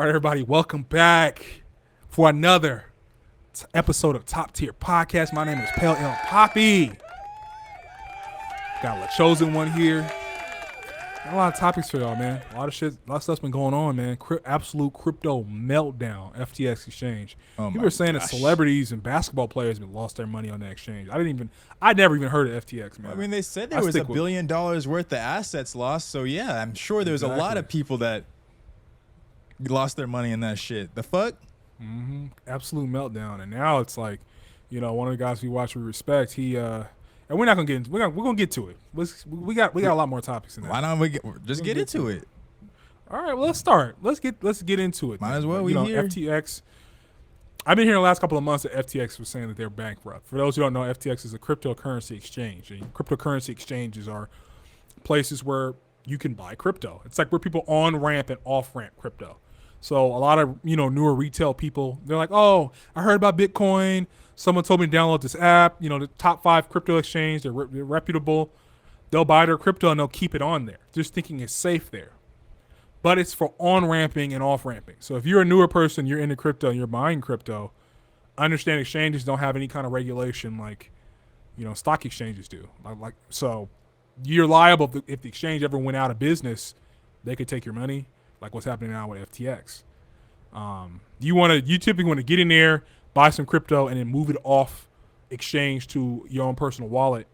All right, everybody, welcome back for another episode of Top Tier Podcast. My name is Pale L Poppy. Got a chosen one here. Got a lot of topics for y'all, man. A lot of stuff's been going on, man. Absolute crypto meltdown, FTX exchange. People are saying that celebrities and basketball players have lost their money on that exchange. I never even heard of FTX, man. I mean, they said there was $1 billion worth of assets lost. So yeah, I'm sure there's a lot of people that lost their money in that shit. The fuck? Mm-hmm. Absolute meltdown. And now it's like, one of the guys we watch with respect, and we're not gonna get into, we're gonna get to it. We got a lot more topics in that. Why don't we just get into it? All right, well, let's start. Let's get into it. Might as well. Here. FTX. I've been hearing the last couple of months that FTX was saying that they're bankrupt. For those who don't know, FTX is a cryptocurrency exchange. And cryptocurrency exchanges are places where you can buy crypto. It's like where people on-ramp and off-ramp crypto. So a lot of, newer retail people, they're like, oh, I heard about Bitcoin. Someone told me to download this app. The top 5 crypto exchange, they're reputable. They'll buy their crypto and they'll keep it on there, just thinking it's safe there. But it's for on-ramping and off-ramping. So if you're a newer person, you're into crypto and you're buying crypto, understand exchanges don't have any kind of regulation like, stock exchanges do. So you're liable if the exchange ever went out of business, they could take your money. Like what's happening now with FTX. You typically want to get in there, buy some crypto, and then move it off exchange to your own personal wallet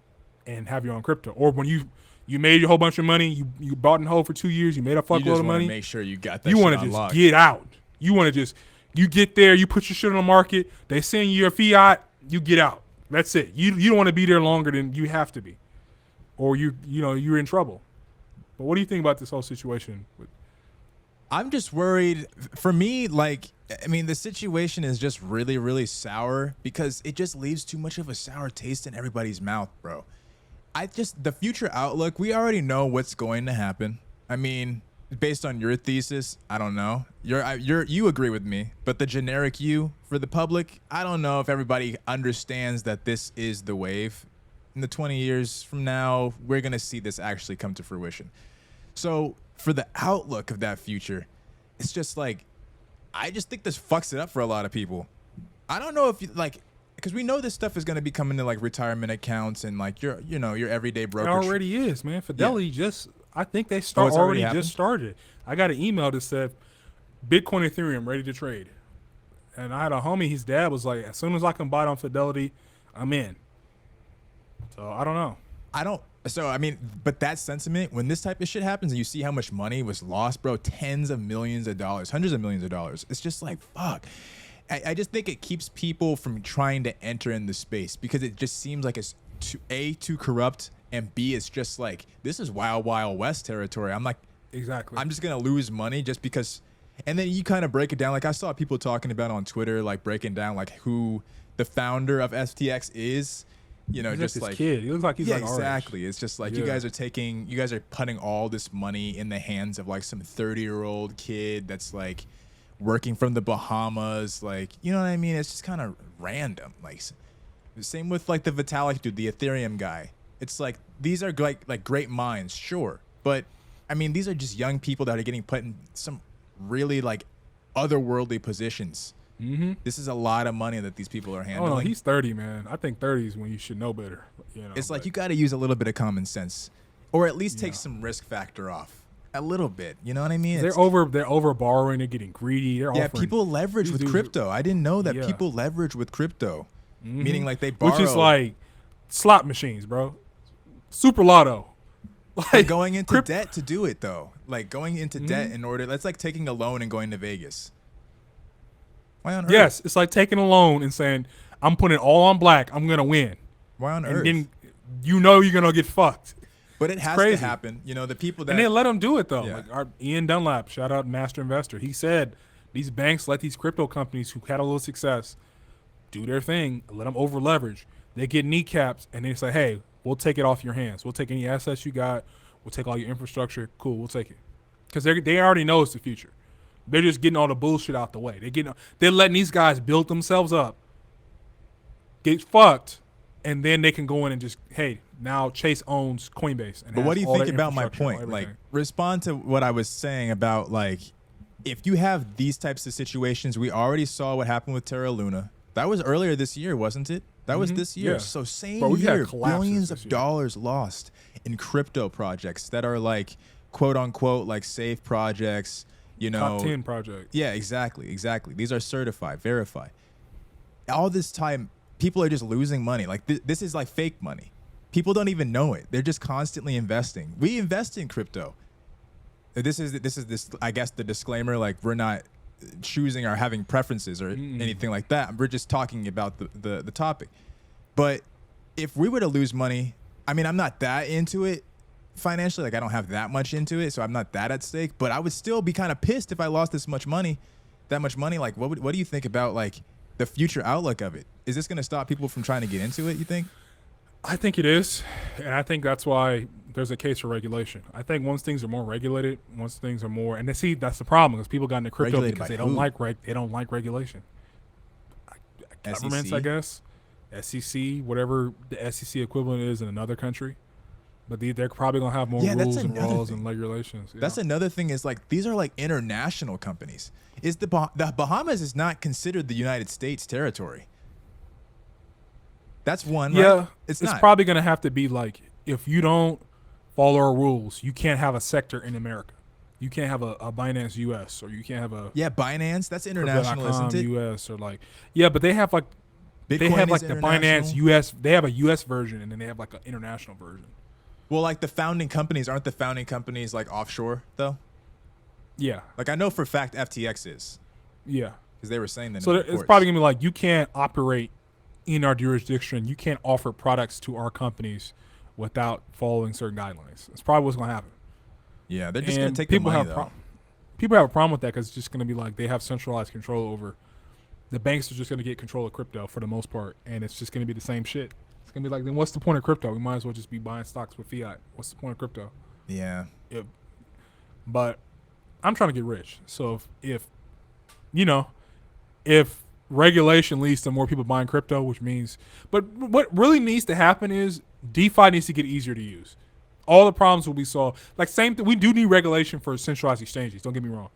and have your own crypto. Or when you made a whole bunch of money, you bought and hold for 2 years, you made a fuckload of money. Make sure you got that. You want to just get out. You get there, you put your shit on the market, they send you your fiat, you get out. That's it. You don't want to be there longer than you have to be, or you're in trouble. But what do you think about this whole situation with? I'm just worried. For me, the situation is just really, really sour because it just leaves too much of a sour taste in everybody's mouth, bro. The future outlook, we already know what's going to happen. I mean, based on your thesis, I don't know. You agree with me, but the generic you for the public, I don't know if everybody understands that this is the wave. In the 20 years from now, we're going to see this actually come to fruition. So for the outlook of that future, it's just I just think this fucks it up for a lot of people. I don't know if because we know this stuff is going to be coming to retirement accounts and your everyday brokerage. It already is, man. Fidelity I think they already just started. I got an email that said Bitcoin, Ethereum ready to trade. And I had a homie, his dad was like, as soon as I can buy it on Fidelity, I'm in. So I don't know. But that sentiment, when this type of shit happens and you see how much money was lost, bro, tens of millions of dollars, hundreds of millions of dollars, it's just fuck. I just think it keeps people from trying to enter in the space because it just seems like it's too corrupt, and B, it's just this is wild, wild west territory. I'm exactly. I'm just going to lose money just because. And then you kind of break it down. I saw people talking about on Twitter, breaking down who the founder of FTX is. He's just this kid. He looks like he's exactly. It's just you guys are putting all this money in the hands of some 30-year-old kid that's working from the Bahamas. You know what I mean? It's just kind of random. The same with the Vitalik dude, the Ethereum guy. It's these are great minds, sure, but I mean these are just young people that are getting put in some really otherworldly positions. Mm-hmm. This is a lot of money that these people are handling. Oh, no, he's 30, man. I think 30 is when you should know better. It's you got to use a little bit of common sense, or at least take some risk factor off a little bit. You know what I mean? They're over borrowing. They're getting greedy. People leverage with crypto. I didn't know that people leverage with crypto, meaning they borrow, which is slot machines, bro. Super Lotto. Going into debt to do it though. Going into debt in order. That's taking a loan and going to Vegas. Why on earth? Yes, it's like taking a loan and saying, I'm putting it all on black. I'm going to win. Why on earth? And then you're going to get fucked. But it has to happen. The people that... And they let them do it, though. Yeah. Ian Dunlap, shout out Master Investor. He said these banks let these crypto companies who had a little success do their thing, let them over leverage. They get kneecaps, and they say, hey, we'll take it off your hands. We'll take any assets you got. We'll take all your infrastructure. Cool, we'll take it. Because they already know it's the future. They're just getting all the bullshit out the way. They're letting these guys build themselves up, get fucked, and then they can go in and just, hey, now Chase owns Coinbase. But what do you think about my point? Respond to what I was saying about if you have these types of situations, we already saw what happened with Terra Luna. That was earlier this year, wasn't it? That was this year. Yeah. So same Bro, we've had year, collapses billions this of year. dollars lost in crypto projects that are like quote unquote like safe projects, you know. Top 10 project. Yeah, exactly. These are certified, verified. All this time, people are just losing money. Like this is like fake money. People don't even know it. They're just constantly investing. We invest in crypto. This is I guess the disclaimer. Like we're not choosing or having preferences or anything like that. We're just talking about the topic. But if we were to lose money, I mean, I'm not that into it financially. Like I don't have that much into it, so I'm not that at stake. But I would still be kind of pissed if I lost that much money. Like what do you think about like the future outlook of it? Is this going to stop people from trying to get into it, you think? I think it is, and I think that's why there's a case for regulation. I think once things are more regulated, once things are more, and see that's the problem because people got into crypto Regulated because by they don't who? they don't like regulation. Governments, SEC? I guess, SEC, whatever the SEC equivalent is in another country, but they're probably gonna have more Yeah, that's rules and another laws thing. and regulations. That's another thing is like these are like international companies. Is the Bahamas is not considered the United States territory. That's one, right? Yeah, It's it's not. probably gonna have to be like if you don't follow our rules, you can't have a sector in America. You can't have a Binance US or you can't have a Yeah, Binance, that's international, isn't it? US or like but they have like they Bitcoin have is like the Binance international. US. They have a US version and then they have like an international version. Well, like the founding companies, aren't the founding companies like offshore though? Yeah, Like I know for a fact FTX is yeah. because they were saying that. So in the it's reports. probably gonna be like you can't operate in our jurisdiction. You can't offer products to our companies without following certain guidelines. It's probably what's gonna happen. Yeah, they're just gonna And take the people money have though. people have a problem with that because it's just going to be like they have centralized control over. The banks are just going to get control of crypto for the most part, and it's just going to be the same shit. It's going to be like, then what's the point of crypto? We might as well just be buying stocks with fiat. What's the point of crypto? Yeah. But I'm trying to get rich, so if you know, if regulation leads to more people buying crypto, which means, but what really needs to happen is DeFi needs to get easier to use. All the problems will be solved. Like same thing, we do need regulation for centralized exchanges. Don't get me wrong,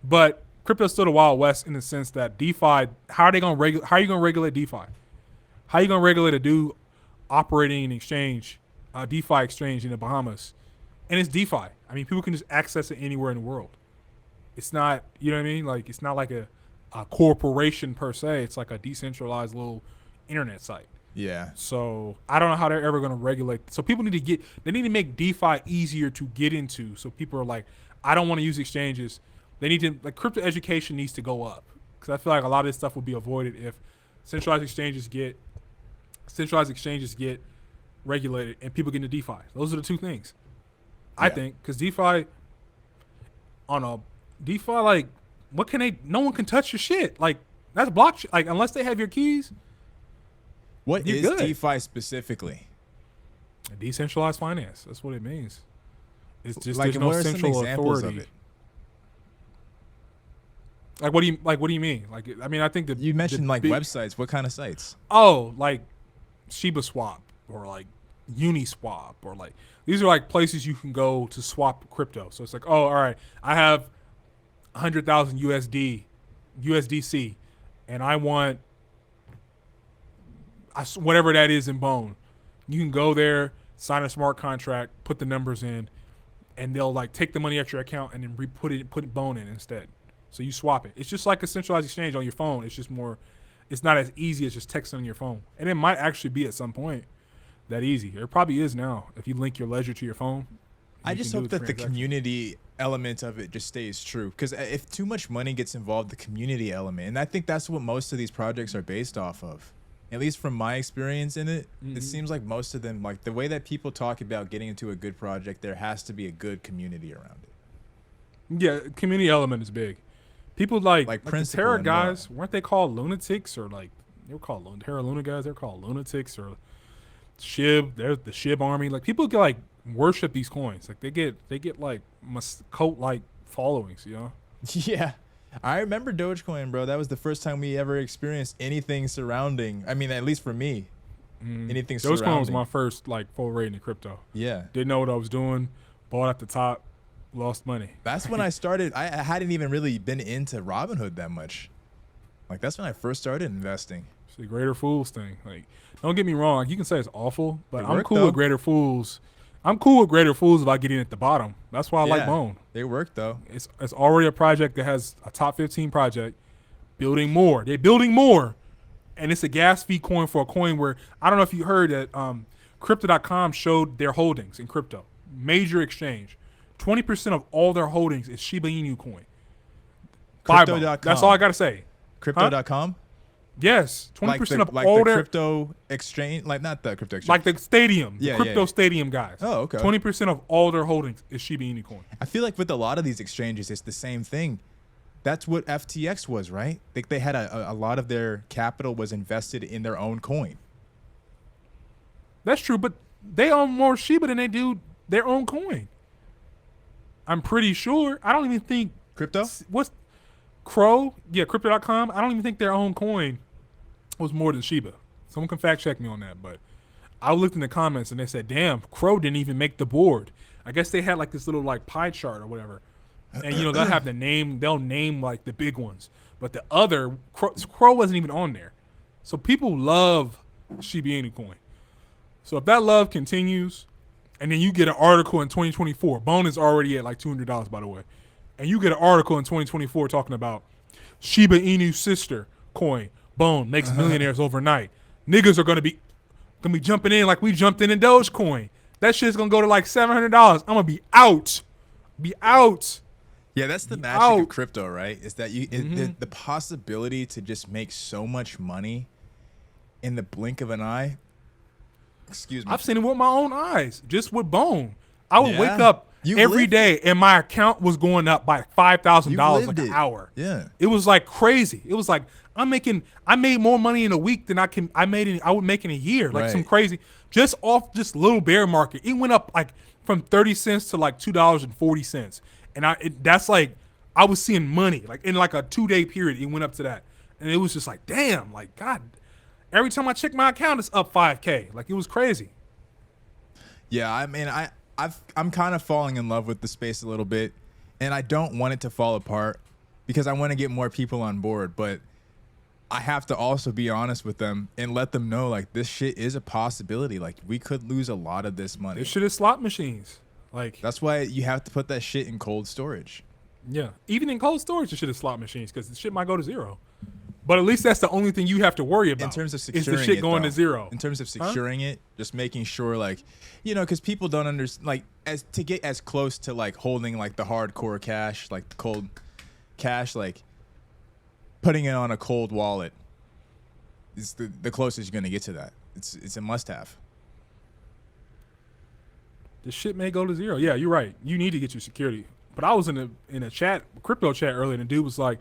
but crypto's still the Wild West in the sense that DeFi. How are they going to regulate? How are you going to regulate DeFi? How are you going to regulate a dude operating an exchange, a DeFi exchange in the Bahamas? And it's DeFi. I mean, people can just access it anywhere in the world. It's not, you know what I mean? Like it's not like a corporation per se. It's like a decentralized little internet site. Yeah. So I don't know how they're ever going to regulate. So people need to make DeFi easier to get into. So people are like, I don't want to use exchanges. They need to, like, crypto education needs to go up because I feel like a lot of this stuff would be avoided if centralized exchanges get regulated and people get into DeFi. Those are the two things. I think because DeFi like what can they? No one can touch your shit. Like that's blockchain. Like unless they have your keys. What You're is good. DeFi specifically? Decentralized finance. That's what it means. It's just Like, there's no what are some central examples authority. of it? Like what do you mean? Like I mean I think that You mentioned like big, websites. What kind of sites? Oh, like Shiba Swap or like Uniswap or like these are like places you can go to swap crypto. So it's like, oh, all right, I have 100,000 USDC, and I want whatever that is in Bone. You can go there, sign a smart contract, put the numbers in, and they'll like take the money out your account and then put Bone in instead. So you swap it. It's just like a centralized exchange on your phone. It's just more. It's not as easy as just texting on your phone, and it might actually be at some point that easy. It probably is now. If you link your ledger to your phone, I just hope that the community element of it just stays true. Because if too much money gets involved, the community element, and I think that's what most of these projects are based off of. At least from my experience in it, it seems like most of them, like the way that people talk about getting into a good project, there has to be a good community around it. Yeah, community element is big. People like the principle Terra and guys, weren't they called lunatics or like they were called Terra Luna guys? They're called lunatics or Shib. There's the Shib army. Like people get like worship these coins. Like they get like cult like followings. You know. Yeah. I remember Dogecoin, bro. That was the first time we ever experienced anything surrounding. I mean, at least for me, anything surrounding. Dogecoin was my first like full raid into crypto. Yeah. Didn't know what I was doing. Bought at the top. lost money. That's when I started. I hadn't even really been into Robinhood that much. Like that's when I first started investing. It's the Greater Fools thing. Like, don't get me wrong. Like, you can say it's awful, but It I'm worked, cool though. with Greater Fools. I'm cool with Greater Fools if I get in at the bottom. That's why I like Bone. They work though. It's already a project that has a top 15 project. Building more. They're building more. And it's a gas fee coin for a coin where, I don't know if you heard that Crypto.com showed their holdings in crypto. Major exchange. 20% of all their holdings is Shiba Inu coin. Crypto.com. That's all I got to say. Crypto.com? Yes. 20% of like all the their crypto exchange, like not the crypto exchange. like the stadium, Yeah, the crypto yeah. stadium guys. Oh, okay. 20% of all their holdings is Shiba Inu coin. I feel like with a lot of these exchanges, it's the same thing. That's what FTX was, right? They had a lot of their capital was invested in their own coin. That's true, but they own more Shiba than they do their own coin. I'm pretty sure. I don't even think Crypto? what's Crow? Yeah, Crypto.com. I don't even think their own coin was more than Shiba. Someone can fact check me on that, but I looked in the comments and they said, "Damn, Crow didn't even make the board." I guess they had like this little like pie chart or whatever, and you know they'll have the name. They'll name like the big ones, but the other Crow wasn't even on there. So people love Shiba Inu coin. So if that love continues, and then you get an article in 2024, Bone is already at like $200 by the way, and you get an article in 2024 talking about Shiba Inu sister coin, Bone makes millionaires overnight. Niggas are gonna be jumping in like we jumped in Dogecoin. That shit's gonna go to like $700. I'm gonna be out. Be out. Yeah, that's the magic out. of crypto, right? Is that the possibility to just make so much money in the blink of an eye. Excuse me. I've seen it with my own eyes, just with Bone. I would Yeah. wake up You every lived day and my account was going up by $5,000 You like lived an it. hour. Yeah. It was like crazy. It was like I made more money in a week than I would make in a year. Like some Right. crazy, just off this little bear market. It went up like from 30 cents to like $2.40. And that's like, I was seeing money like in like a 2-day period. It went up to that. And it was just like, damn, like God, every time I check my account, it's up 5K. Like it was crazy. Yeah, I mean, I'm kind of falling in love with the space a little bit, and I don't want it to fall apart because I want to get more people on board. But I have to also be honest with them and let them know like this shit is a possibility. Like we could lose a lot of this money. This shit is slot machines. Like That's why you have to put that shit in cold storage. yeah, even in cold storage, the shit is slot machines because the shit might go to zero. But at least that's the only thing you have to worry about. In terms of is securing the shit it, going though. to zero. In terms of securing it, just making sure, like, you know, because people don't understand, like, as to get as close to like holding like the hardcore cash, like the cold cash, like putting it on a cold wallet is the closest you're gonna get to that. It's a must-have. The shit may go to zero. Yeah, you're right. You need to get your security. But I was in a chat, crypto chat earlier, and the dude was like,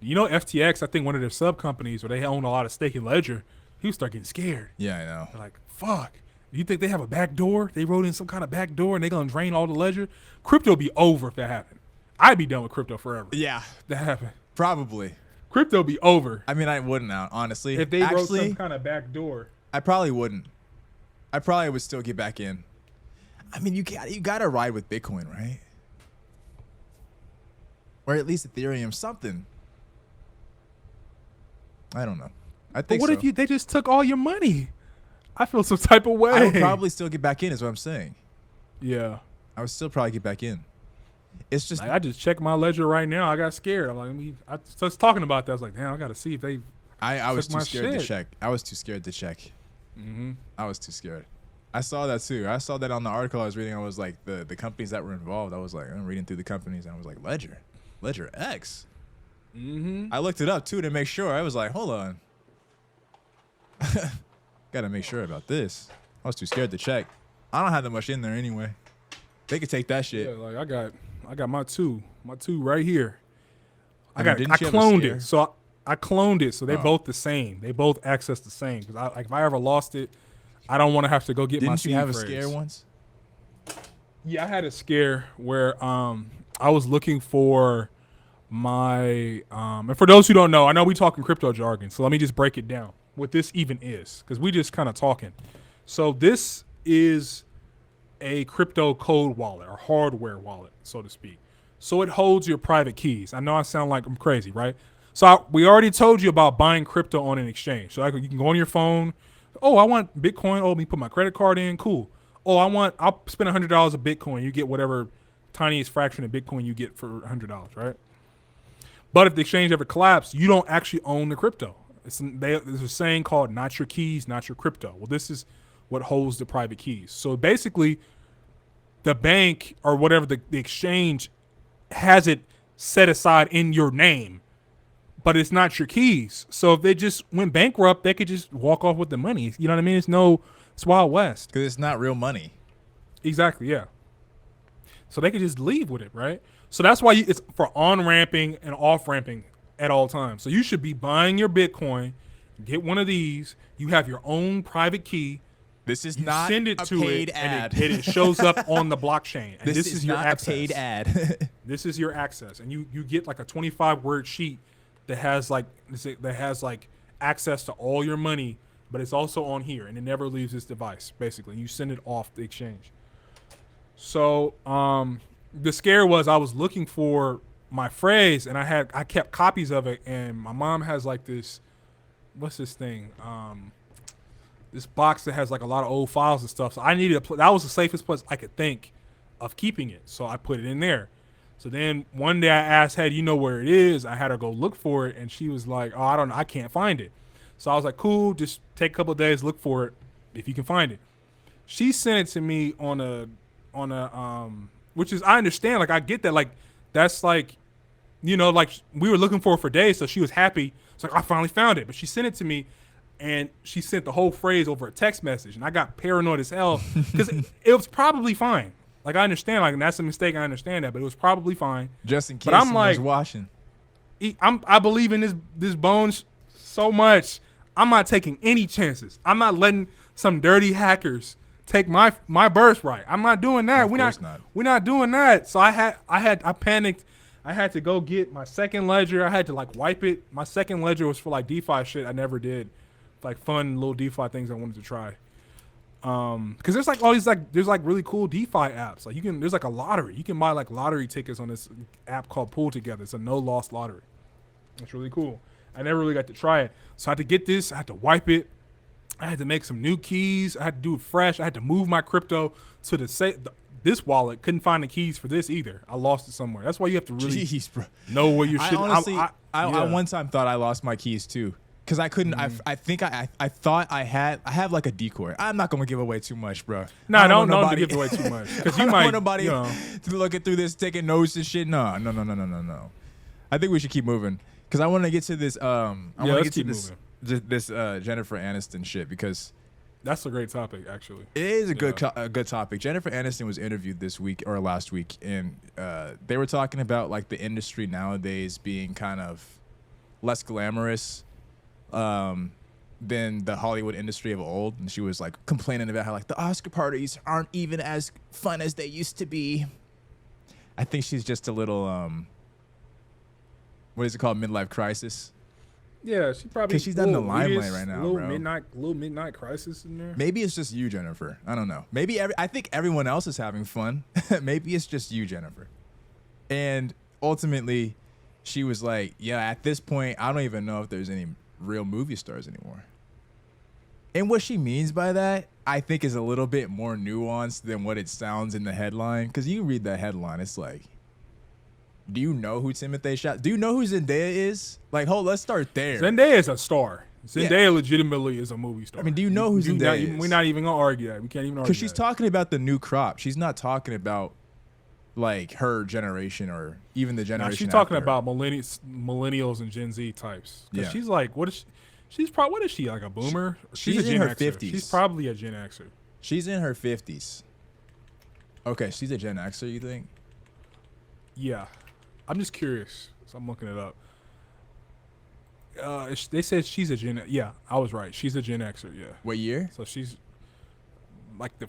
you know, FTX, I think one of their sub companies where they own a lot of stake in Ledger, he was start getting scared. Yeah, I know. They're like, fuck. You think they have a back door? They wrote in some kind of back door and they gonna drain all the Ledger? Crypto be over if that happened. I'd be done with crypto forever. Yeah, If that happened. probably. Crypto be over. I mean, I wouldn't now, honestly. If they wrote Actually, some kind of back door. I probably wouldn't. I probably would still get back in. I mean, you gotta ride with Bitcoin, right? Or at least Ethereum, something. I don't know. I But think what so. if they just took all your money? I feel some type of way. I would probably still get back in, is what I'm saying. Yeah. I would still probably get back in. It's just Like, I just checked my ledger right now. I got scared. I'm like, I was talking about that. I was like, damn, I got to see if they. I was took too my scared to shit. check. I was too scared to check. Mm-hmm. I was too scared. I saw that too. I saw that on the article I was reading. I was like, the companies that were involved. I was like, I'm reading through the companies, and I was like, Ledger X. Mm-hmm. I looked it up too to make sure. I was like, hold on. Gotta make sure about this. I was too scared to check. I don't have that much in there anyway. They could take that shit. Yeah, like I got my two right here. I mean, I didn't you have a cloned scare? it, so I cloned it, so they're Oh. both the same. They both access the same. Cause if I ever lost it, I don't want to have to go get my Didn't seed you have a phrase. scare once? Yeah, I had a scare where I was looking for my and for those who don't know, I know we talking crypto jargon, so let me just break it down. What this even is, because we just kind of talking. So this is a crypto code wallet or hardware wallet, so to speak. So it holds your private keys. I know I sound like I'm crazy, right? So we already told you about buying crypto on an exchange. So you can go on your phone. Oh, I want Bitcoin. Oh, let me put my credit card in. Cool. Oh, I'll spend $100 of Bitcoin. You get whatever tiniest fraction of Bitcoin you get for $100, right? But if the exchange ever collapsed, you don't actually own the crypto. There's a saying called "not your keys, not your crypto." Well, this is what holds the private keys. So basically, the bank or whatever the exchange has it set aside in your name, but it's not your keys. So if they just went bankrupt, they could just walk off with the money. You know what I mean? It's Wild West. Because it's not real money. Exactly, yeah. So they could just leave with it, right? So that's why it's for on-ramping and off-ramping at all times. So you should be buying your Bitcoin, get one of these, you have your own private key. This is you not send it a to paid it, ad. And it shows up on the blockchain. And this is your not access. a paid ad. This is your access, and you get like a 25-word sheet that has like access to all your money, but it's also on here, and it never leaves this device. Basically, you send it off the exchange. So the scare was I was looking for my phrase, and I kept copies of it, and my mom has like this, what's this thing? This box that has like a lot of old files and stuff. So I needed that was the safest place I could think of keeping it. So I put it in there. So then one day I asked, "Hey, do you know where it is?" I had her go look for it, and she was like, "Oh, I don't know. I can't find it." So I was like, "Cool, just take a couple of days, look for it if you can find it." She sent it to me on a which is, I understand, like I get that, like that's like, like we were looking for it for days, so she was happy. It's like I finally found it, but she sent it to me. And she sent the whole phrase over a text message, and I got paranoid as hell because it was probably fine. Like I understand, like that's a mistake. I understand that, but it was probably fine. Just in case but I'm like, was washing. I believe in this Bones so much. I'm not taking any chances. I'm not letting some dirty hackers take my birthright. I'm not doing that. We're not doing that. So I panicked. I had to go get my second ledger. I had to like wipe it. My second ledger was for like DeFi shit I never did. Like fun little DeFi things I wanted to try. Because there's like all these there's like really cool DeFi apps. Like there's like a lottery. You can buy like lottery tickets on this app called Pool Together. It's a no loss lottery. It's really cool. I never really got to try it. So I had to get this. I had to wipe it. I had to make some new keys. I had to do it fresh. I had to move my crypto to this wallet. Couldn't find the keys for this either. I lost it somewhere. That's why you have to really know where your shit. I one time thought I lost my keys too. Because I couldn't, I think I thought I have like a decoy. I'm not going to give away too much, bro. No, don't give away too much. Because you might, want nobody to looking through this, taking notes and shit. No. I think we should keep moving. Because I want to get to this, this Jennifer Aniston shit, because that's a great topic, actually. It is a good topic. Jennifer Aniston was interviewed this week or last week, and they were talking about like the industry nowadays being kind of less glamorous than the Hollywood industry of old, and she was like complaining about how like the Oscar parties aren't even as fun as they used to be. I think she's just a little what is it called, midlife crisis? Yeah, she probably because she's not in the limelight right now, bro. Little midnight crisis in there. Maybe it's just you, Jennifer. I don't know. Maybe I think everyone else is having fun. Maybe it's just you, Jennifer. And ultimately, she was like, "Yeah, at this point, I don't even know if there's any real movie stars anymore." And what she means by that, I think, is a little bit more nuanced than what it sounds in the headline. Because you read that headline, it's like, do you know who Timothée Chalamet? Do you know who Zendaya is? Like, let's start there. Zendaya is a star. Zendaya legitimately is a movie star. I mean, do you know who Zendaya is? We're not even gonna argue that. We can't even argue. Because she's talking about the new crop. She's not talking about like her generation or even the generation. She's talking about millennials and Gen Z types. Yeah. She's like, what is she, like a boomer? She's a in her Xer. 50s. She's probably a Gen Xer. She's in her 50s. Okay, she's a Gen Xer, you think? Yeah. I'm just curious, so I'm looking it up. They said she's a Gen. Yeah, I was right. She's a Gen Xer. Yeah. What year? So she's like the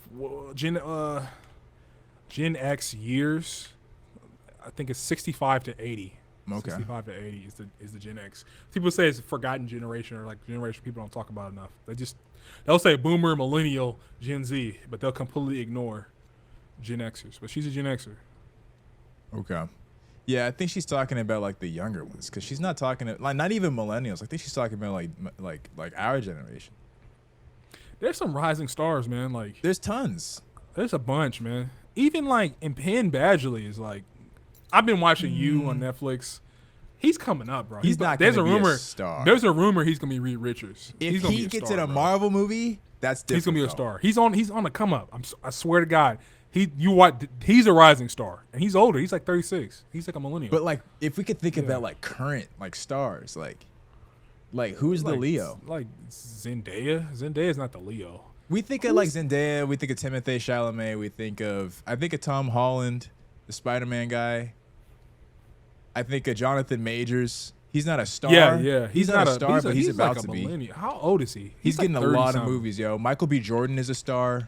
Gen X years. I think it's 65 to 80. Okay. 65 to 80 is the Gen X. People say it's a forgotten generation, or like generation people don't talk about enough. They'll say boomer, millennial, Gen Z, but they'll completely ignore Gen Xers, but she's a Gen Xer. Okay. Yeah, I think she's talking about like the younger ones because she's not talking like not even millennials. I think she's talking about like our generation. There's some rising stars, man. Like There's tons. there's a bunch, man. Even like and Penn Badgley is like, I've been watching You on Netflix. He's coming up, bro. He's not There's gonna a be a rumor. star. There's a rumor he's gonna be Reed Richards. If He's gonna he be a gets star, in a bro. Marvel movie, that's different. He's gonna be a though. star. He's on the come up. I swear to God. He's a rising star, and he's older. He's like 36. He's like a millennial. But like, if we could think about like current like stars, like who's the Leo? Like Zendaya. Zendaya's not the Leo. We think of like Zendaya. We think of Timothée Chalamet. I think of Tom Holland, the Spider-Man guy. I think of Jonathan Majors. He's not a star. Yeah. He's not a star, but he's about like to a be. millennial. How old is he? He's like getting a lot of 30-something. movies, yo. Michael B. Jordan is a star.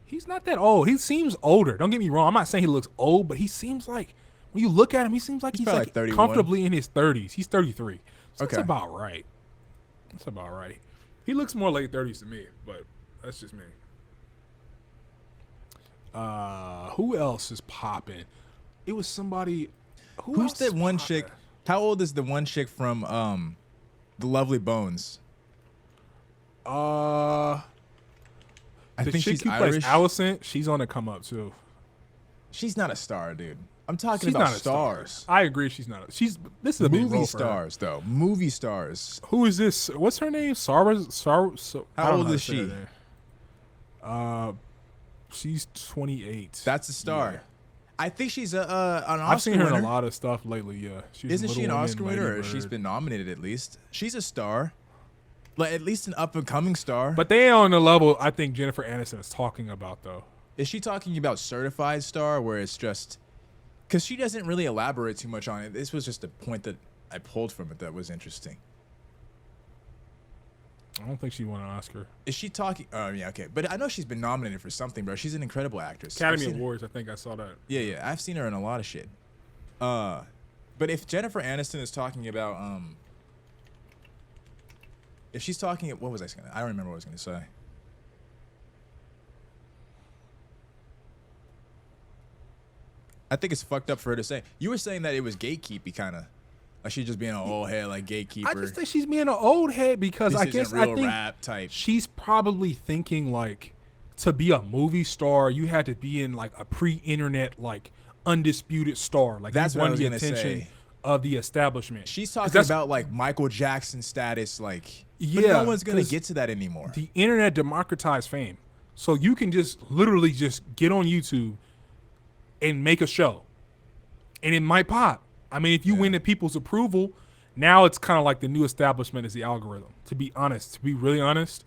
He's not that old. He seems older. Don't get me wrong. I'm not saying he looks old, but he seems like when you look at him, he seems like he's probably like like 31. comfortably in his 30s. He's 33. So Okay. That's about right. That's about right. He looks more late 30s to me, but that's just me. Who else is popping? It was somebody. Who's else that is one popping? chick? How old is the one chick from The Lovely Bones? I The think chick she's who plays Irish. Allison, she's on the come up too. She's not a star, dude. I'm talking She's about not a star. stars. I agree. She's not. This is a big Movie role for her. stars, though. Movie stars. Who is this? What's her name? Sarah. I How don't old know is how to say she? her name. She's 28. That's a star. Yeah. I think she's an Oscar I've seen her winner. in a lot of stuff lately. Yeah, she's Isn't she an Little Oscar Women, winner? Lady Or she's Bird. been nominated at least. She's a star. Like at least an up and coming star. But they on the level I think Jennifer Aniston is talking about though. Is she talking about certified star where it's just because she doesn't really elaborate too much on it. This was just a point that I pulled from it that was interesting. I don't think she won an Oscar. Is she talking? Oh, yeah, okay. But I know she's been nominated for something, bro. She's an incredible actress. I've Academy seen her- Awards. I think I saw that. Yeah. I've seen her in a lot of shit. But if Jennifer Aniston is talking about, if she's talking, what was I saying? I don't remember what I was gonna say. I think it's fucked up for her to say. You were saying that it was gatekeepy, kind of. Like she's just being an old head, like gatekeeper. I just think she's being an old head because This I isn't guess real I think rap type. she's probably thinking like to be a movie star, you had to be in like a pre-internet like undisputed star. Like That's you what I won was the gonna attention say. of the establishment. She's 'Cause talking that's- about like Michael Jackson status, like but Yeah, no one's gonna 'cause get to that anymore. the internet democratized fame. So you can just literally just get on YouTube and make a show. And it might pop. I mean, if you win the people's approval, now it's kind of like the new establishment is the algorithm. To be honest, to be really honest,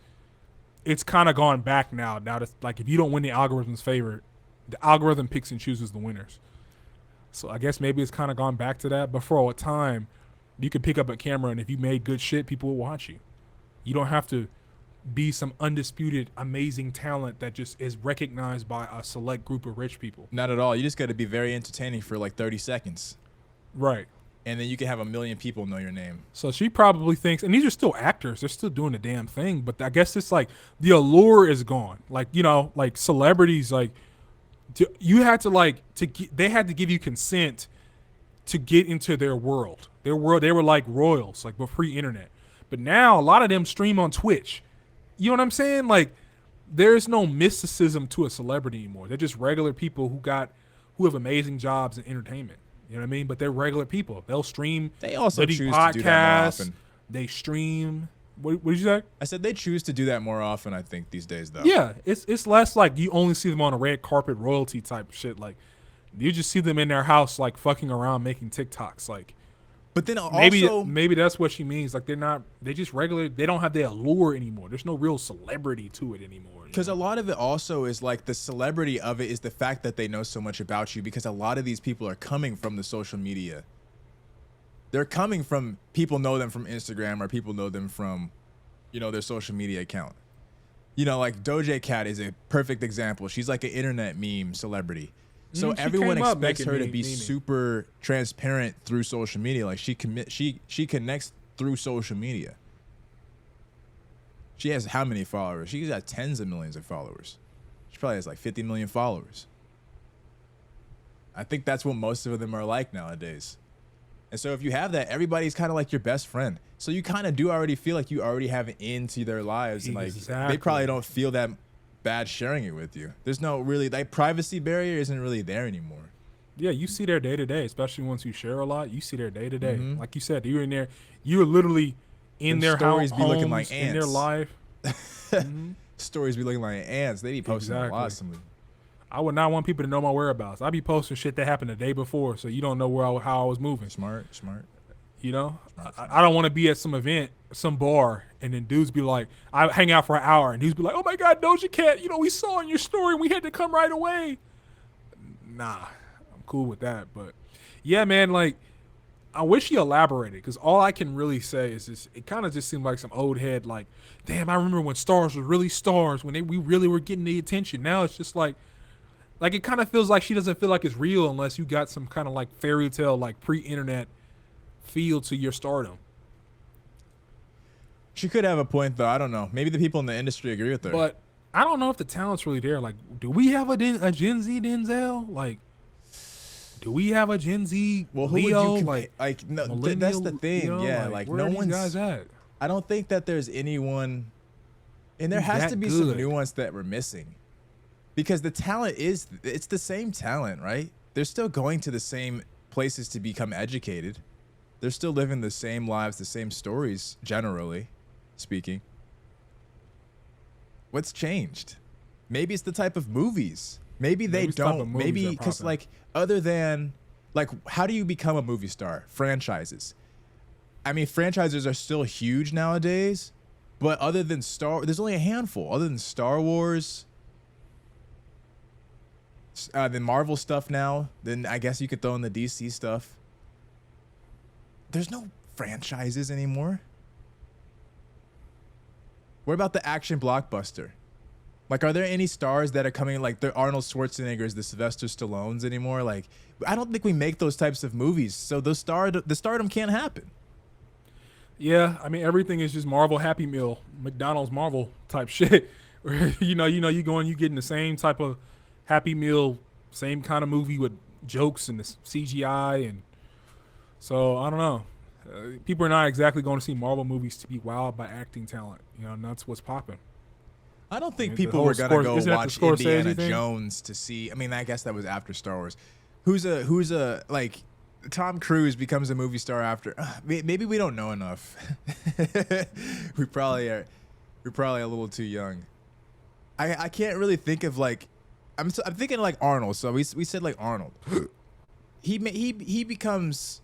it's kind of gone back now. Now that's like if you don't win the algorithm's favor, the algorithm picks and chooses the winners. So I guess maybe it's kind of gone back to that. But for a time, you could pick up a camera and if you made good shit, people will watch you. You don't have to be some undisputed, amazing talent that just is recognized by a select group of rich people. Not at all. You just got to be very entertaining for like 30 seconds. Right. And then you can have 1 million people know your name. So she probably thinks, and these are still actors, they're still doing the damn thing, but I guess it's like the allure is gone. Like, you know, like celebrities, like you had to like, they had to give you consent to get into their world. They were like royals, like before internet. But now a lot of them stream on Twitch. You know what I'm saying? Like, there's no mysticism to a celebrity anymore. They're just regular people who have amazing jobs in entertainment. You know what I mean? But they're regular people. They'll stream. They also bloody choose to do that more podcasts. often. They stream. What did you say? I said they choose to do that more often, I think, these days, though. Yeah, it's less like you only see them on a red carpet royalty type of shit. Like, you just see them in their house, like fucking around, making TikToks. Like, But then also, maybe that's what she means. Like, they just regular. They don't have the allure anymore. There's no real celebrity to it anymore. because a lot of it also is like the celebrity of it is the fact that they know so much about you because a lot of these people are coming from the social media. They're coming from people know them from Instagram or people know them from, you know, their social media account. You know, like Doja Cat is a perfect example. She's like an internet meme celebrity. So She everyone came up expects making her to be memeing. super transparent through social media. Like she connects through social media. She has how many followers? She's got tens of millions of followers. She probably has like 50 million followers. I think that's what most of them are like nowadays. And so if you have that, everybody's kind of like your best friend. So you kind of do already feel like you already have an into their lives. And like they probably don't feel that bad sharing it with you. There's no really, like, privacy barrier isn't really there anymore. Yeah, you see their day to day, especially once you share a lot. You see their day to day. Like you said, you're in there. You're literally in their stories be looking homes, like in their ants. life. Stories be looking like ants. They be posting a lot. I would not want people to know my whereabouts. I'd be posting shit that happened the day before, so you don't know how I was moving. Smart. You know, I don't want to be at some event, some bar, and then dudes be like, I hang out for an hour, and dudes be like, oh my God, Doja Cat, we saw in your story, and we had to come right away. Nah, I'm cool with that. But yeah, man, like, I wish he elaborated, because all I can really say is this: it kind of just seemed like some old head, like, damn, I remember when stars were really stars, when we really were getting the attention. Now it's just like it kind of feels like she doesn't feel like it's real unless you got some kind of like fairy tale, like pre-internet feel to your stardom. She could have a point, though. I don't know. Maybe the people in the industry agree with her. But I don't know if the talent's really there. Like, do we have a Gen Z Denzel? Like, do we have a Gen Z Leo? Like, no, that's the thing. Leo? Yeah, like no where are one's. these guys at? I don't think that there's anyone, and there has to be some nuance that we're missing, because the talent it's the same talent, right? They're still going to the same places to become educated. They're still living the same lives, the same stories, generally speaking. What's changed? Maybe it's the type of movies. Maybe they don't. Maybe because, like, other than, like, how do you become a movie star? Franchises. I mean, franchises are still huge nowadays, but other than there's only a handful. Other than Star Wars, then Marvel stuff now, then I guess you could throw in the DC stuff. There's no franchises anymore. What about the action blockbuster? Like, are there any stars that are coming, like the Arnold Schwarzeneggers, the Sylvester Stallones anymore? Like, I don't think we make those types of movies, so the stardom can't happen. Yeah, I mean, everything is just Marvel Happy Meal, McDonald's Marvel type shit. you getting the same type of Happy Meal, same kind of movie with jokes and the CGI, and so I don't know. People are not exactly going to see Marvel movies to be wowed by acting talent, and that's what's popping. I don't think people were gonna go watch Indiana Jones to see. I mean, I guess that was after Star Wars. Who's a like Tom Cruise becomes a movie star after? Maybe we don't know enough. we probably are. We're probably a little too young. I can't really think of, like, I'm thinking like Arnold. So we said like Arnold. he becomes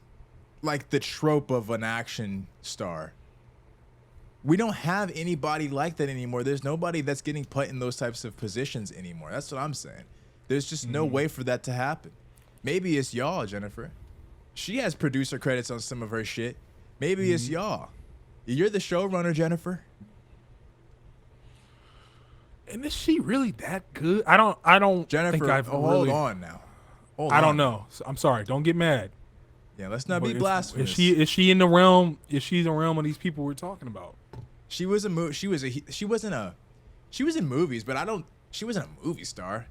like the trope of an action star. We don't have anybody like that anymore. There's nobody that's getting put in those types of positions anymore. That's what I'm saying. There's just no way for that to happen. Maybe it's y'all, Jennifer. She has producer credits on some of her shit. Maybe it's y'all. You're the showrunner, Jennifer. And is she really that good? I don't Jennifer, think I've hold on now. I don't know. I'm sorry. Don't get mad. Yeah, let's not be blasphemous. Is she in the realm? Is she in the realm of these people we're talking about? She was in movies, but she wasn't a movie star.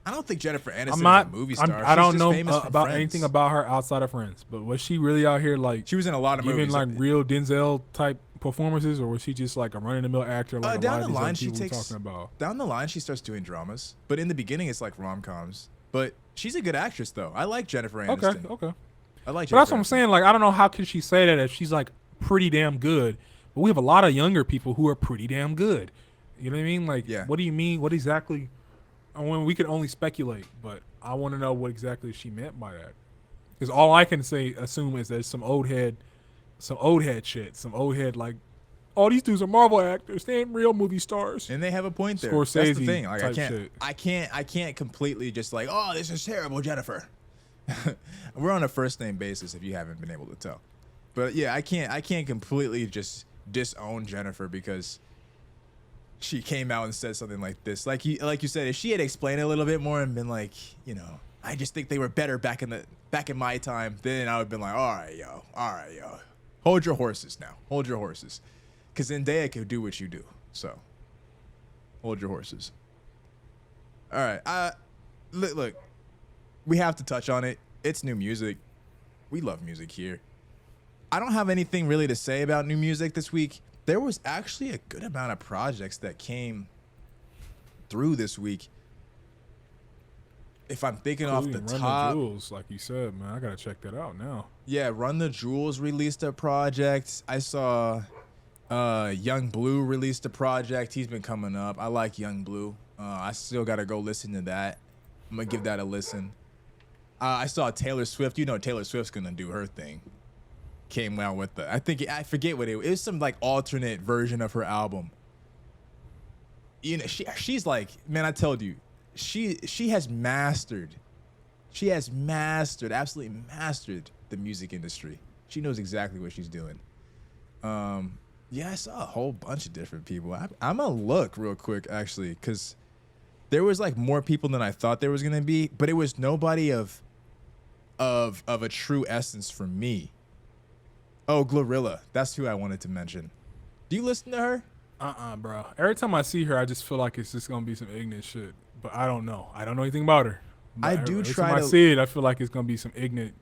I don't think Jennifer Aniston is a movie star. I don't know about anything about her outside of Friends, but was she really out here, like, she was in a lot of giving movies, like real Denzel type performances, or was she just like a run-of-the-mill actor? Like down the line, down the line she starts doing dramas, but in the beginning it's like rom-coms. But she's a good actress, though. I like Jennifer Aniston. Okay. I like. But that's what I'm saying. Like, I don't know how can she say that if she's like pretty damn good. But we have a lot of younger people who are pretty damn good. You know what I mean? Like, What do you mean? What exactly? I mean, we could only speculate, but I want to know what exactly she meant by that. Because all I can assume is there's some old head shit, some old head, like, all these dudes are Marvel actors. They ain't real movie stars. And they have a point there. Scorsese That's the thing. Like, I can't completely just like, oh, this is terrible, Jennifer. We're on a first name basis if you haven't been able to tell. But yeah, I can't completely just disown Jennifer because she came out and said something like this. Like you said, if she had explained it a little bit more and been like, I just think they were better back in my time, then I would have been like, all right, yo. Hold your horses now. Hold your horses. Because Zendaya could do what you do. So hold your horses. All right. Look. we have to touch on it. It's new music. We love music here. I don't have anything really to say about new music this week. There was actually a good amount of projects that came through this week. If I'm thinking off the Including top, Run the Jewels, like you said, man, I gotta check that out now. yeah, Run the Jewels released a project. I saw Young Blue released a project. He's been coming up. I like Young Blue. I still gotta go listen to that. I'm gonna give that a listen. I saw Taylor Swift. You know Taylor Swift's gonna do her thing. Came out with I forget what it was. Some like alternate version of her album. You know, she's like, man, I told you, she has mastered, absolutely mastered the music industry. She knows exactly what she's doing. Yeah, I saw a whole bunch of different people. I'm gonna look real quick actually, because there was like more people than I thought there was gonna be, but it was nobody of a true essence for me. Oh, Glorilla, that's who I wanted to mention. Do you listen to her? Bro. Every time I see her, I just feel like it's just gonna be some ignorant shit. But I don't know. I don't know anything about her. But every time I see it, I feel like it's gonna be some ignorant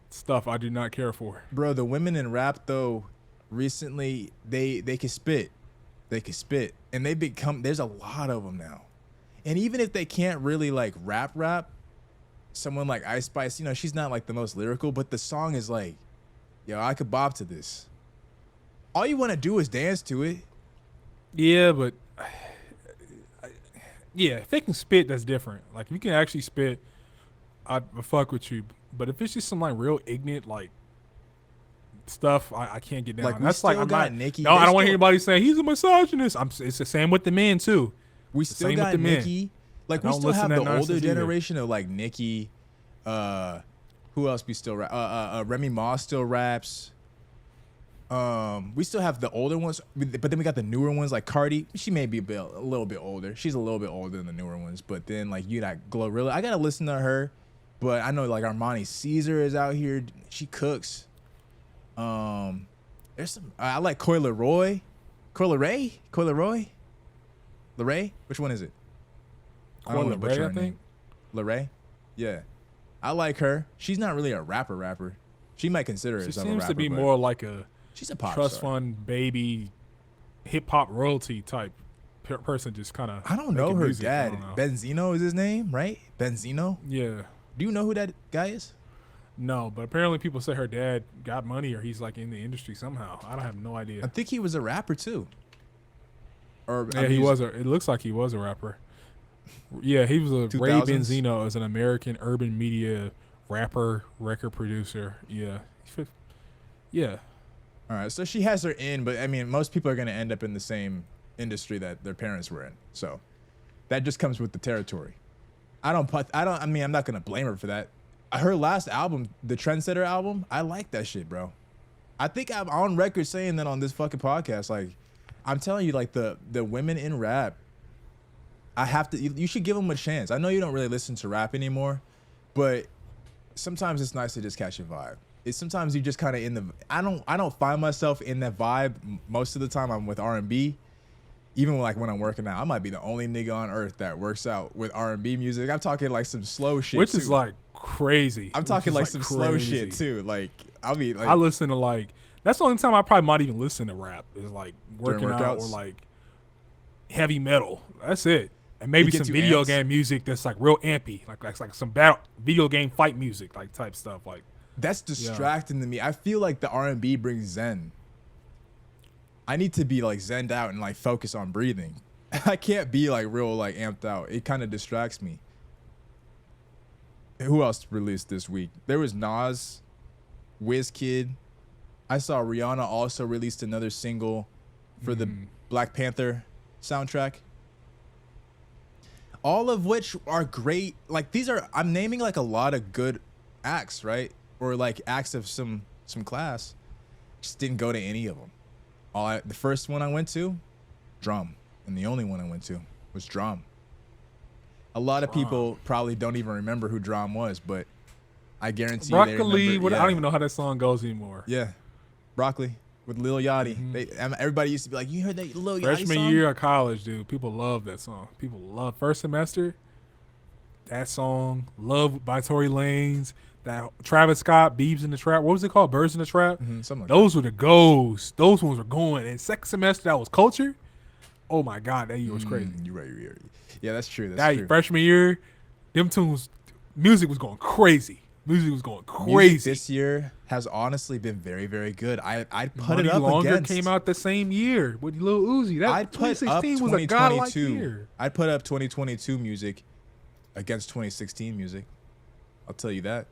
stuff I do not care for. Bro, the women in rap though, recently they can spit. They can spit. And they become, there's a lot of them now. And even if they can't really like rap, someone like Ice Spice, you know, she's not like the most lyrical, but the song is like, yo, I could bop to this. All you want to do is dance to it. Yeah, but yeah, if they can spit, that's different. Like if you can actually spit, I fuck with you. But if it's just some like real ignorant like stuff, I can't get down. Like, that's like I'm not. Nicki. No, I don't want to hear anybody saying he's a misogynist. It's the same with the men too. We still got Nicki. Like we still have the older generation of like Nicki. Who else we still rap? Remy Ma still raps. We still have the older ones, but then we got the newer ones like Cardi. She may be a little bit older. She's a little bit older than the newer ones. But then like you got Glorilla. I gotta listen to her. But I know like Armani Caesar is out here. She cooks. There's some. I like Coi Leray. Which one is it? Coi Leray, I think. Leray. Yeah. I like her. She's not really a rapper. She might consider herself a rapper. She seems to be more like she's a pop trust star. fund baby, hip hop royalty type person. Just kind of. I don't know her dad. Benzino is his name, right? Benzino. Yeah. Do you know who that guy is? No, but apparently people say her dad got money or he's like in the industry somehow. I don't have no idea. I think he was a rapper too. Or yeah, he was. It looks like he was a rapper. Yeah, he was a 2000s? Ray Benzino is an American urban media rapper, record producer. Yeah. Yeah. All right, so she has her in, but I mean, most people are going to end up in the same industry that their parents were in. So that just comes with the territory. I'm not going to blame her for that. Her last album, the Trendsetter album, I like that shit, bro. I think I'm on record saying that on this fucking podcast. Like, I'm telling you, like the women in rap, you should give them a chance. I know you don't really listen to rap anymore, but sometimes it's nice to just catch a vibe. Sometimes you just kind of in the. I don't find myself in that vibe most of the time. I'm with R&B. Even like when I'm working out, I might be the only nigga on earth that works out with R&B music. I'm talking like some slow shit, which is like crazy. I'm talking like some slow shit too. Like I listen to like that's the only time I probably might even listen to rap is like working out or like heavy metal. That's it. And maybe some video game music that's like real ampy, like some battle video game fight music, like type stuff. Like that's distracting to me. I feel like the R&B brings zen. I need to be like zenned out and like focus on breathing. I can't be like real like amped out. It kind of distracts me. Who else released this week? There was Nas, WizKid. I saw Rihanna also released another single for the Black Panther soundtrack. All of which are great. Like I'm naming like a lot of good acts, right? Or like acts of some class. Just didn't go to any of them. The first one I went to, Drum. And the only one I went to was Drum. A lot of people probably don't even remember who Drum was, but I guarantee you they remember. I don't even know how that song goes anymore. Yeah. Broccoli with Lil Yachty. Everybody used to be like, you heard that Lil Yachty song? Freshman year of college, dude. People love that song. People love first semester. That song, Love by Tory Lanez, that Travis Scott, Beebs in the Trap. What was it called? Birds in the Trap? Something like Those were the goals. Those ones were going. And second semester, that was Culture. Oh my God, that year was crazy. You're right. Yeah, that's true. That's That true. freshman year, them tunes, music was going crazy. Music was going Music crazy. this year has honestly been very, very good. I'd put Money it up Longer against. came out the same year with Lil Uzi. That I'd put up 2016 was a godlike 2022. year. I'd put up 2022 music against 2016 music. I'll tell you that.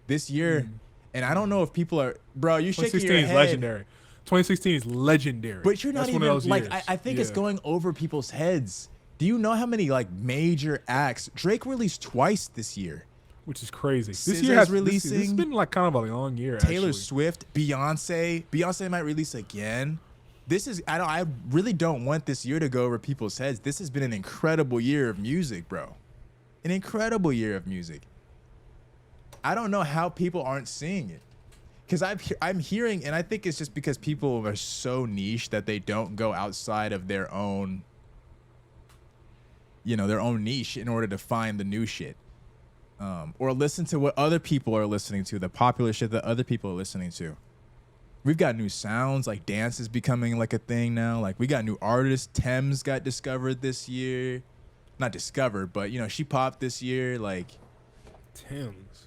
This year, and I don't know if people are, bro. You shaking 2016 your is head. legendary. 2016 is legendary. But you're not That's one even of those like years. I think it's Yeah. going over people's heads. Do you know how many like major acts Drake released twice this year? Which is crazy. This SZA's year has releasing. This has been like kind of a long year. Taylor actually. Swift, Beyonce. Beyonce might release again. This is I really don't want this year to go over people's heads. This has been an incredible year of music, bro. An incredible year of music. I don't know how people aren't seeing it. Because I'm hearing, and I think it's just because people are so niche that they don't go outside of their own, their own niche in order to find the new shit. Or listen to what other people are listening to, the popular shit that other people are listening to. We've got new sounds, like dance is becoming like a thing now. Like we got new artists. Thames got discovered this year. Not discovered, but she popped this year. Like, Thames.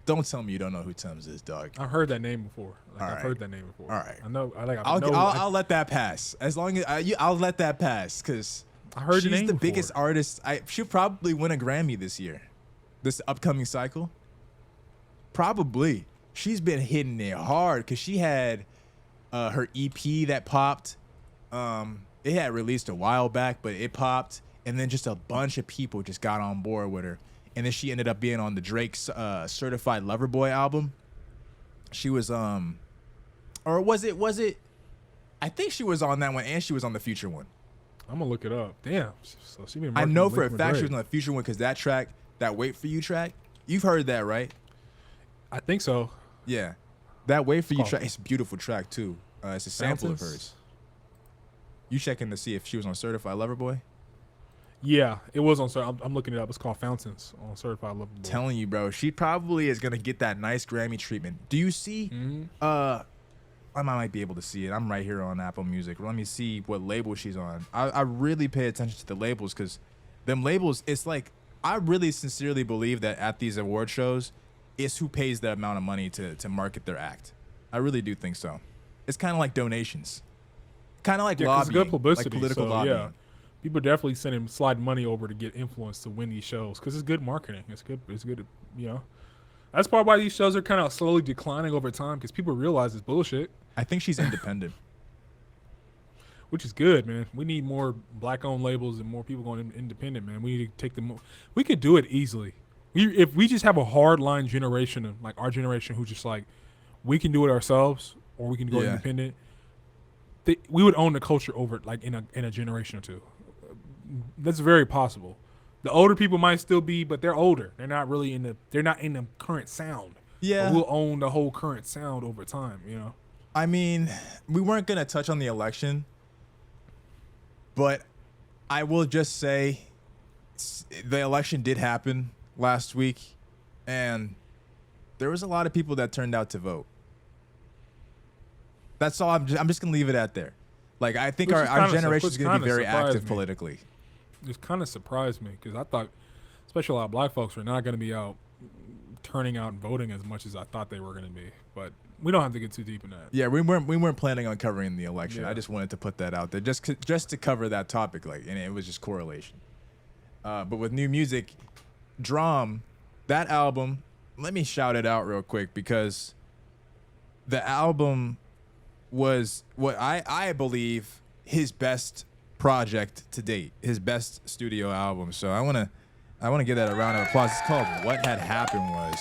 don't tell me you don't know who Thames is, dog. I've heard that name before. Like, All I've right. heard that name before. All right. I know. I'll let that pass. As long as I'll let that pass, because I heard the she's name the before. biggest artist. She'll probably win a Grammy this year, this upcoming cycle. Probably. She's been hitting it hard because she had her EP that popped. It had released a while back, but it popped, and then just a bunch of people just got on board with her. And then she ended up being on the Drake's Certified Lover Boy album. She was or was it? I think she was on that one, and she was on the Future one. I'm gonna look it up. Damn. So she been. I marketing know for a Liquid fact she Drake. was on the Future one because that track, that Wait For You track, you've heard that, right? I think so. Yeah, that Wait For You Called- track, it's a beautiful track too. It's a sample of Fountains? hers. You checking to see if she was on Certified Lover Boy? Yeah, it was on. I'm looking it up. It's called Fountains on Certified Lover Boy. Telling you, bro, she probably is gonna get that nice Grammy treatment. Do you see? I might be able to see it. I'm right here on Apple Music. Let me see what label she's on. I really pay attention to the labels because them labels, it's like I really sincerely believe that at these award shows, it's who pays the amount of money to market their act. I really do think so. It's kind of like donations, kind of like 'cause it's lobbying, good publicity. like political so, lobbying. Yeah, people definitely slide money over to get influence to win these shows because it's good marketing. It's good. It's good. That's probably why these shows are kind of slowly declining over time because people realize it's bullshit, I think she's independent. which is good, man. We need more black-owned labels and more people going independent, man. We need to take them. We could do it easily. If we just have a hard-line generation of like our generation who just like we can do it ourselves or we can go Yeah. independent. We would own the culture over like in a generation or two. That's very possible. The older people might still be, but they're older. They're not really in the current sound. Yeah. But we'll own the whole current sound over time, I mean, we weren't going to touch on the election, but I will just say the election did happen last week, and there was a lot of people that turned out to vote. That's all. I'm just going to leave it at there. Like, I think Which our is kinda generation is going to be kinda very surprised active me. politically. It kind of surprised me because I thought, especially a lot of black folks, were not going to be out turning out and voting as much as I thought they were going to be. But we don't have to get too deep in that. Yeah, we weren't planning on covering the election. Yeah. I just wanted to put that out there just to cover that topic, like, and it was just correlation. But with new music, Drum, that album, let me shout it out real quick because the album was what I believe his best project to date, his best studio album. So I wanna give that a round of applause. It's called What Had Happened Was.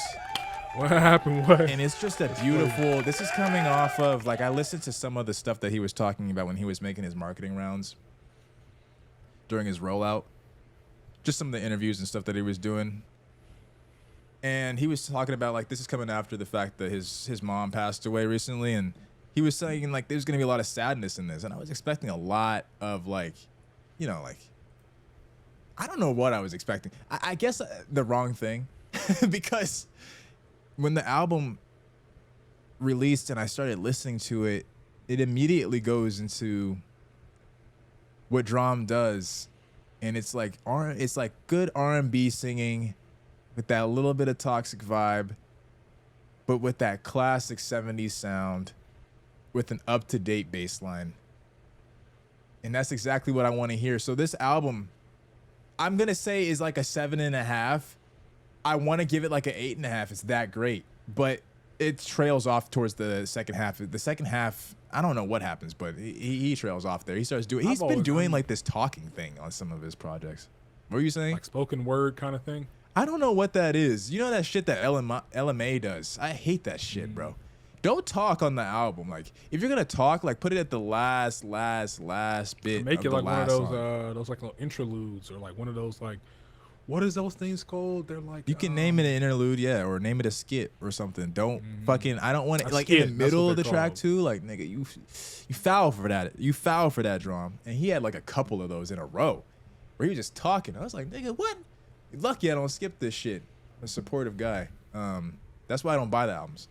What happened? What? And it's just a beautiful, this is coming off of, like, I listened to some of the stuff that he was talking about when he was making his marketing rounds during his rollout. Just some of the interviews and stuff that he was doing. And he was talking about, like, this is coming after the fact that his mom passed away recently. And he was saying, like, there's going to be a lot of sadness in this. And I was expecting a lot of, like, I don't know what I was expecting. I guess the wrong thing, because when the album released and I started listening to it, it immediately goes into what Drum does, and it's like good R&B singing with that little bit of toxic vibe, but with that classic 70s sound with an up-to-date bass line. And that's exactly what I want to hear. So this album, I'm going to say, is like a 7.5. I want to give it like an 8.5. It's that great. But it trails off towards the second half. The second half, I don't know what happens, but he trails off there. He starts doing, he's been doing like this talking thing on some of his projects. What were you saying? Like spoken word kind of thing? I don't know what that is. You know that shit that LMA does? I hate that shit, bro. Don't talk on the album. Like, if you're gonna talk, like, put it at the last bit. Make it like one of song. those like little interludes, or like one of those, like, what is those things called? They're like, You can name it an interlude, yeah, or name it a skit or something. Don't fucking. I don't want it A like skit, in the middle of the that's what track they're too. Like, nigga, you foul for that. You foul for that drum. And he had like a couple of those in a row, where he was just talking. I was like, nigga, what? You're lucky I don't skip this shit. I'm a supportive guy. That's why I don't buy the albums.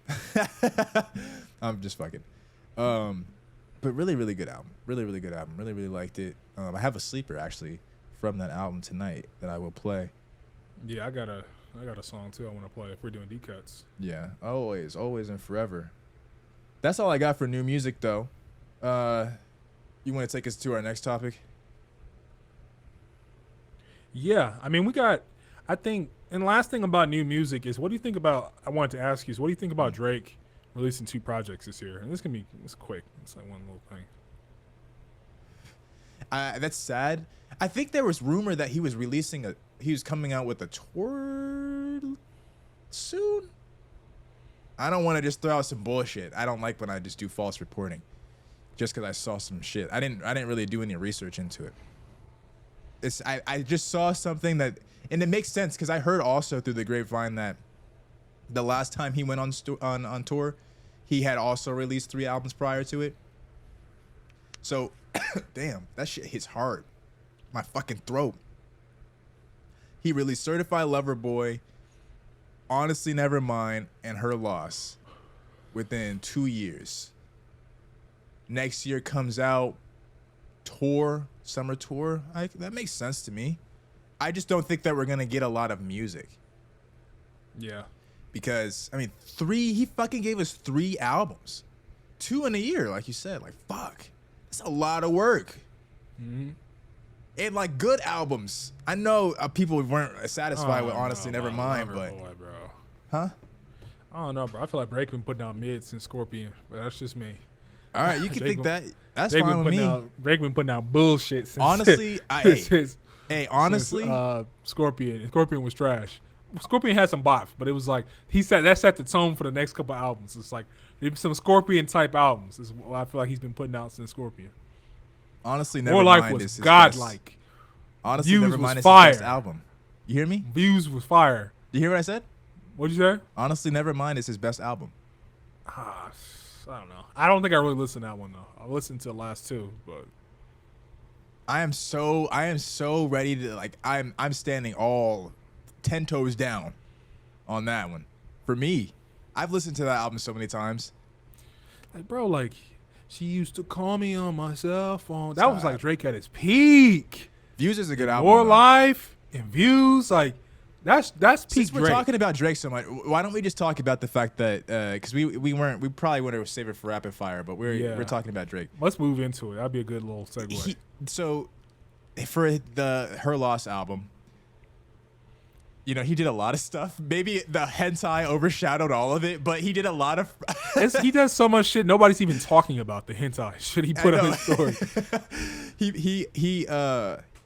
I'm just fucking. But really, really good album. Really, really good album. Really, really liked it. I have a sleeper actually from that album tonight that I will play. Yeah, I got a song too I want to play if we're doing deep cuts. Yeah, always and forever. That's all I got for new music though. You want to take us to our next topic? Yeah, I mean, I think, and last thing about new music is, what do you think about, I wanted to ask you, is what do you think about Drake releasing 2 projects this year? And it's quick. It's like one little thing. That's sad. I think there was rumor that he was coming out with a tour soon. I don't want to just throw out some bullshit. I don't like when I just do false reporting just because I saw some shit. I didn't really do any research into it. I just saw something that, and it makes sense because I heard also through the grapevine that the last time he went on tour, he had also released 3 albums prior to it. So, damn, that shit hits hard. My fucking throat. He released Certified Lover Boy, Honestly Nevermind, and Her Loss within 2 years. Next year comes out summer tour. That makes sense to me. I just don't think that we're gonna get a lot of music. Yeah. Because, I mean, he fucking gave us 3 albums. 2 in a year, like you said. Like, fuck. That's a lot of work. Mm-hmm. And, like, good albums. I know people weren't satisfied with Honestly Nevermind, but... Boy, bro. Huh? I don't know, bro. I feel like Drake been putting out mids since Scorpion, but that's just me. All right, you can think that. That's Drake fine with me. Drake been putting out bullshit since... Honestly, honestly... Since, Scorpion. Scorpion was trash. Scorpion had some bops, but it was like, that set the tone for the next couple albums. It's like, some Scorpion type albums is what I feel like he's been putting out since Scorpion. Honestly, More Life Nevermind was is his godlike. best. Honestly, Views Nevermind was is his fire. best album. You hear me? Views was fire. You hear what I said? What'd you say? Honestly, Nevermind is his best album. I don't know. I don't think I really listened to that one though. I listened to the last 2, but I am so ready to, like, I'm standing all 10 toes down on that one. For me, I've listened to that album so many times. Like, bro, like, she used to call me on my cell phone. That was like Drake at his peak. Views is a good album. More Life and Views, like, that's peak Since we're Drake. talking about Drake so much, why don't we just talk about the fact that because we probably would have saved it for rapid fire, but we're talking about Drake. Let's move into it. That'd be a good little segue. So for the Her Loss album, you know, he did a lot of stuff. Maybe the hentai overshadowed all of it, but he did a lot of... He does so much shit. Nobody's even talking about the hentai shit he put on his story.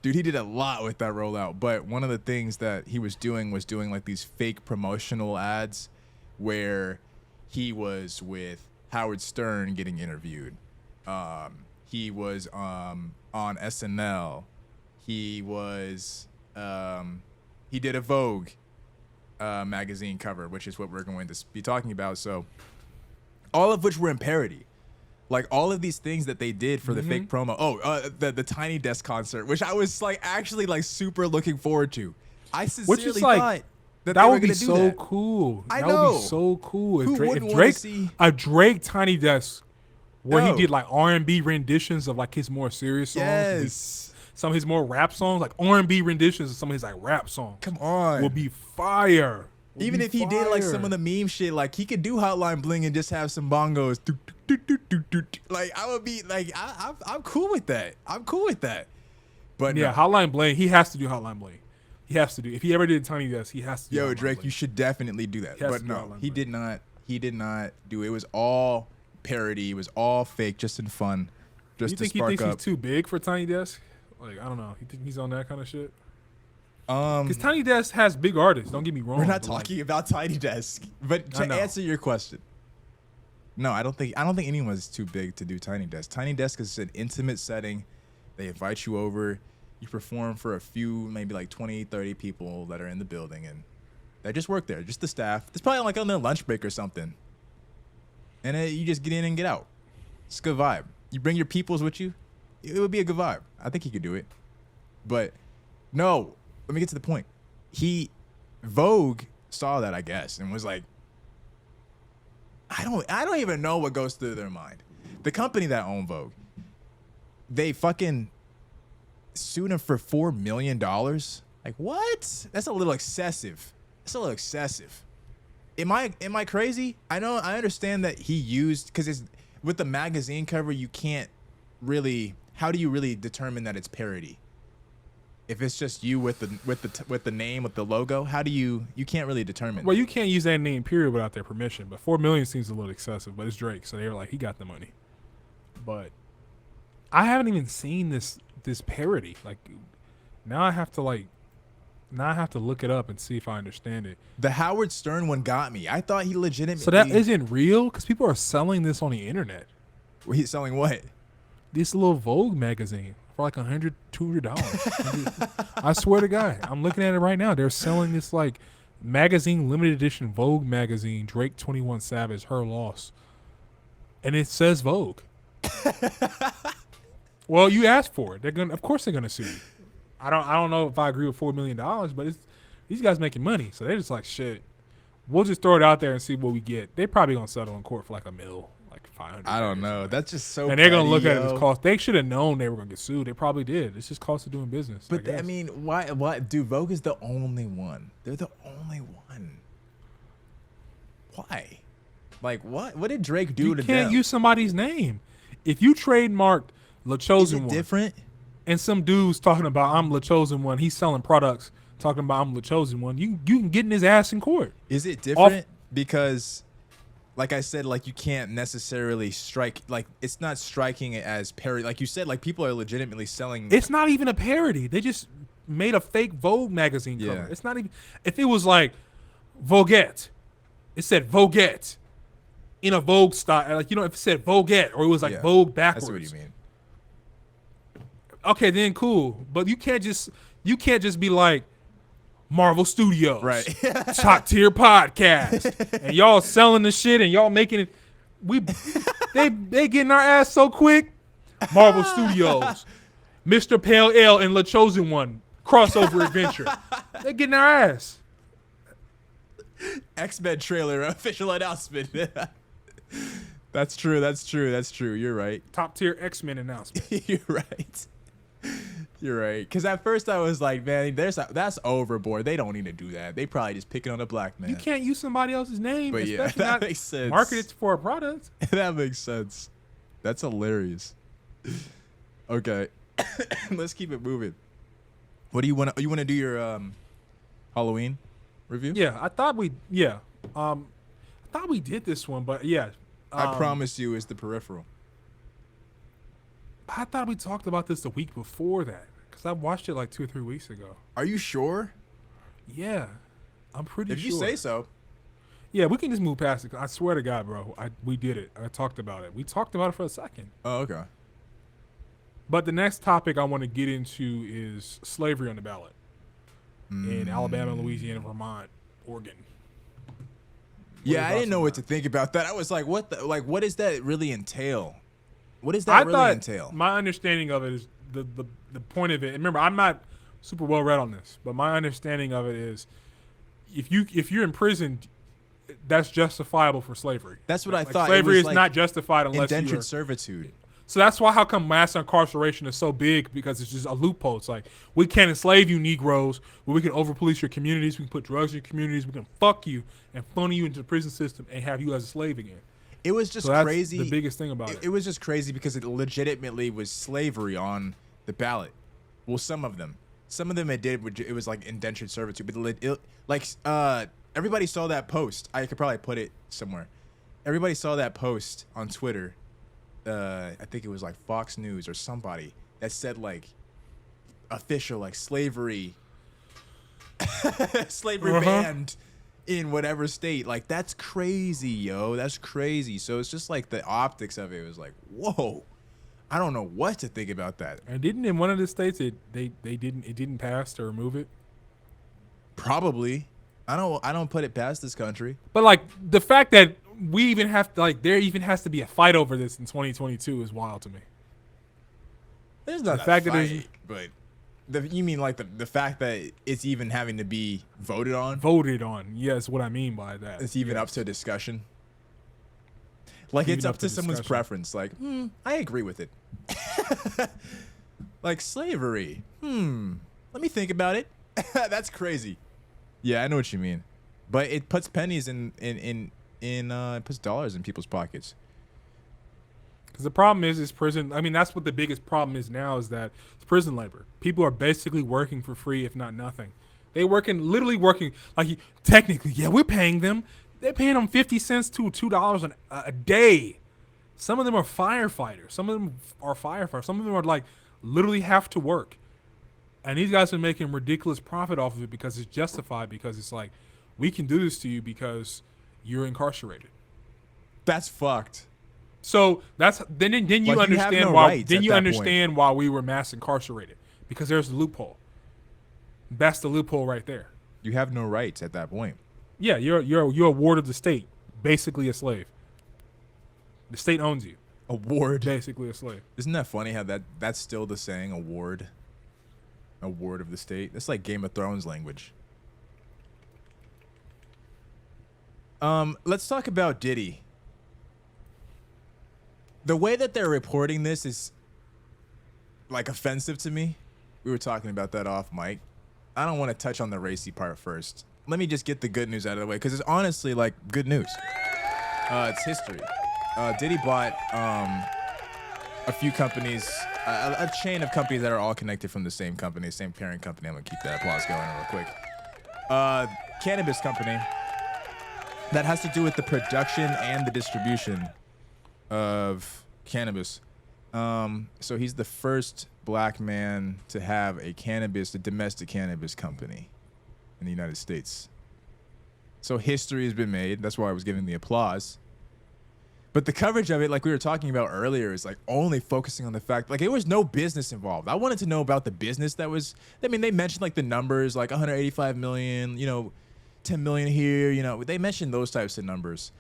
Dude, he did a lot with that rollout. But one of the things that he was doing like these fake promotional ads where he was with Howard Stern getting interviewed. He was on SNL. He was... he did a Vogue magazine cover, which is what we're going to be talking about. So all of which were in parody. Like all of these things that they did for the fake promo. Oh, the Tiny Desk concert, which I was like actually like super looking forward to. I sincerely thought that would be so cool. I that know. would be so cool Who if wouldn't Drake, wanna see a Drake Tiny Desk where No. he did like R&B renditions of like his more serious songs. Yes. Some of his more rap songs, like R&B renditions of some of his like rap songs. Come on. Will be fire. Will Even be if he did like some fire. of the meme shit, like he could do Hotline Bling and just have some bongos. Like I would be like, I'm cool with that. I'm cool with that. But Yeah, no. Hotline Bling. He has to do Hotline Bling. He has to do. If he ever did Tiny Desk, he has to do Yo, Hotline Drake, Bling. you should definitely do that. He has But to do no, Hotline he Bling. did not. He did not do it. It was all parody. It was all fake, just in fun, just You to think he spark thinks up. he's too big for Tiny Desk? Like, I don't know. You think he's on that kind of shit? Um, Because Tiny Desk has big artists. Don't get me wrong. we're not but, like, talking about Tiny Desk. But I to know. answer your question, no, I don't think anyone's too big to do Tiny Desk. Tiny Desk is an intimate setting. They invite you over. You perform for a few, maybe like 20, 30 people that are in the building, and they just work there, just the staff. It's probably like on their lunch break or something. And you just get in and get out. It's a good vibe. You bring your peoples with you, it would be a good vibe. I think he could do it. But no, let me get to the point. Vogue saw that, I guess, and was like, I don't even know what goes through their mind. The company that owned Vogue, they fucking sued him for $4 million. Like, what? That's a little excessive. That's a little excessive. Am I crazy? I understand that he used, because it's with the magazine cover, you can't really. How do you really determine that it's parody? If it's just you with the name, with the logo, how do you can't really determine? Well, you can't use that name period without their permission. But $4 million seems a little excessive. But it's Drake, so they were like, he got the money. But I haven't even seen this parody. Like, now I have to look it up and see if I understand it. The Howard Stern one got me. I thought he legitimately. So that isn't real because people are selling this on the internet. He's selling what? This little Vogue magazine for like $100, $200. I swear to God, I'm looking at it right now. They're selling this like magazine, limited edition Vogue magazine, Drake 21 Savage, Her Loss, and it says Vogue. Well, you asked for it. Of course, they're gonna sue you. I don't know if I agree with $4 million, but these guys making money, so they're just like, shit. We'll just throw it out there and see what we get. They probably gonna settle in court for like $1 million, like 500. I don't know. That's just so. And they're gonna look petty, at it as cost. They should have known they were gonna get sued. They probably did. It's just cost of doing business. But I guess. mean, why? Dude, Vogue is the only one. They're the only one. Why? Like, what? What did Drake do you to can't them? use somebody's name. If you trademarked La Is Chosen it One, different? and some dude's talking about I'm La Chosen One, he's selling products talking about I'm La Chosen One, you can get in his ass in court. Is it different? Because, like I said, like you can't necessarily strike. Like it's not striking it as parody. Like you said, like people are legitimately selling. It's not even a parody. They just made a fake Vogue magazine cover. Yeah. It's not even. If it was like Voguette, it said Voguette in a Vogue style. Like, if it said Voguette or it was like Yeah, Vogue backwards. That's what you mean. Okay, then cool. But you can't just be like Marvel Studios, Right. top tier podcast, and y'all selling the shit and y'all making it. They getting our ass so quick. Marvel Studios, Mr. Pale Ale and La Chosen One crossover adventure. They getting our ass. X-Men trailer official announcement. That's true. That's true. That's true. You're right. Top tier X-Men announcement. You're right. You're right. Because at first I was like, man, that's overboard. They don't need to do that. They probably just picking on a black man. You can't use somebody else's name, But yeah, especially that not makes sense. market it for a product. That makes sense. That's hilarious. Okay, let's keep it moving. What do you want to? You want to do your Halloween review? Yeah, I thought we did this one, but yeah. I promise you, it's the peripheral. I thought we talked about this the week before that because I watched it like 2 or 3 weeks ago. Are you sure? Yeah, I'm pretty If sure. you say so. Yeah, we can just move past it. I swear to God, bro, we did it. I talked about it. We talked about it for a second. Oh, okay. But the next topic I want to get into is slavery on the ballot in Alabama, Louisiana, Vermont, Oregon. Yeah, I thoughts didn't know on what that? to think about that. I was like, what does that really entail? What does I that really thought entail? my understanding of it is the point of it. And remember, I'm not super well read on this, but my understanding of it is if you're imprisoned, that's justifiable for slavery. That's what I Like thought. It slavery was is like not justified unless indentured you're. servitude. So that's why how come mass incarceration is so big, because it's just a loophole. It's like we can't enslave you Negroes, but we can overpolice your communities, we can put drugs in your communities, we can fuck you and funnel you into the prison system and have you as a slave again. It was just So that's crazy. the biggest thing about it. It was just crazy because it legitimately was slavery on the ballot. Well, some of them it did. It was like indentured servitude, but everybody saw that post. I could probably put it somewhere. Everybody saw that post on Twitter. I think it was like Fox News or somebody that said like official like slavery banned in whatever state. Like that's crazy, yo. That's crazy. So it's just like the optics of it was like, whoa. I don't know what to think about that. And didn't in one of the states it didn't pass to remove it? Probably. I don't put it past this country. But like the fact that we even have to like there even has to be a fight over this in 2022 is wild to me. There's not The fact that fight, but you mean like the fact that it's even having to be voted on? Voted on, yes, what I mean by that. It's even yes. up to discussion. Like Even it's up to someone's discussion. preference. Like, I agree with it. Like slavery. Let me think about it. That's crazy. Yeah, I know what you mean. But it puts pennies it puts dollars in people's pockets. Because the problem is prison. I mean, that's what the biggest problem is now is that it's prison labor. People are basically working for free, if not nothing. They literally working like technically. Yeah, we're paying them. They're paying them 50 cents to $2 a day. Some of them are firefighters. Some of them are firefighters. Some of them are like literally have to work. And these guys are making ridiculous profit off of it because it's justified, because it's like, we can do this to you because you're incarcerated. That's fucked. So that's then you Like, you have understand no why rights then at you that understand why we were mass incarcerated, because there's a loophole. That's the loophole right there. You have no rights at that point. Yeah, you're a ward of the state, basically a slave. The state owns you, A ward. basically a slave. Isn't that funny how that's still the saying, a ward? A ward of the state. That's like Game of Thrones language. Let's talk about Diddy. The way that they're reporting this is like offensive to me. We were talking about that off mic. I don't want to touch on the racy part first. Let me just get the good news out of the way, because it's honestly like good news. It's history. Diddy bought a few companies, a chain of companies that are all connected from the same company, same parent company. I'm gonna keep that applause going real quick. Cannabis company that has to do with the production and the distribution of cannabis. So he's the first black man to have a domestic cannabis company in the United States. So history has been made. That's why I was giving the applause. But the coverage of it, like we were talking about earlier, is like only focusing on the fact, like there was no business involved. I wanted to know about the business that was, I mean, they mentioned like the numbers, like 185 million, 10 million here, they mentioned those types of numbers.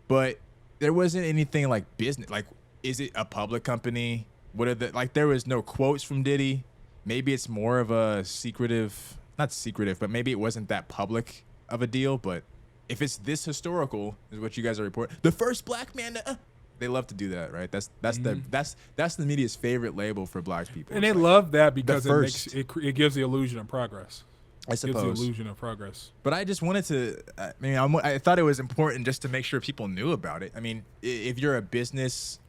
But there wasn't anything like business, like, is it a public company? What are there was no quotes from Diddy. Maybe it's more of a not secretive, but maybe it wasn't that public of a deal. But if it's this historical, is what you guys are reporting, the first black man they love to do that, right? That's the media's favorite label for black people. And It's they like, love that because the it first. it gives the illusion of progress. I It gives the suppose. illusion of progress. But I just wanted to, I thought it was important just to make sure people knew about it. I mean, if you're a business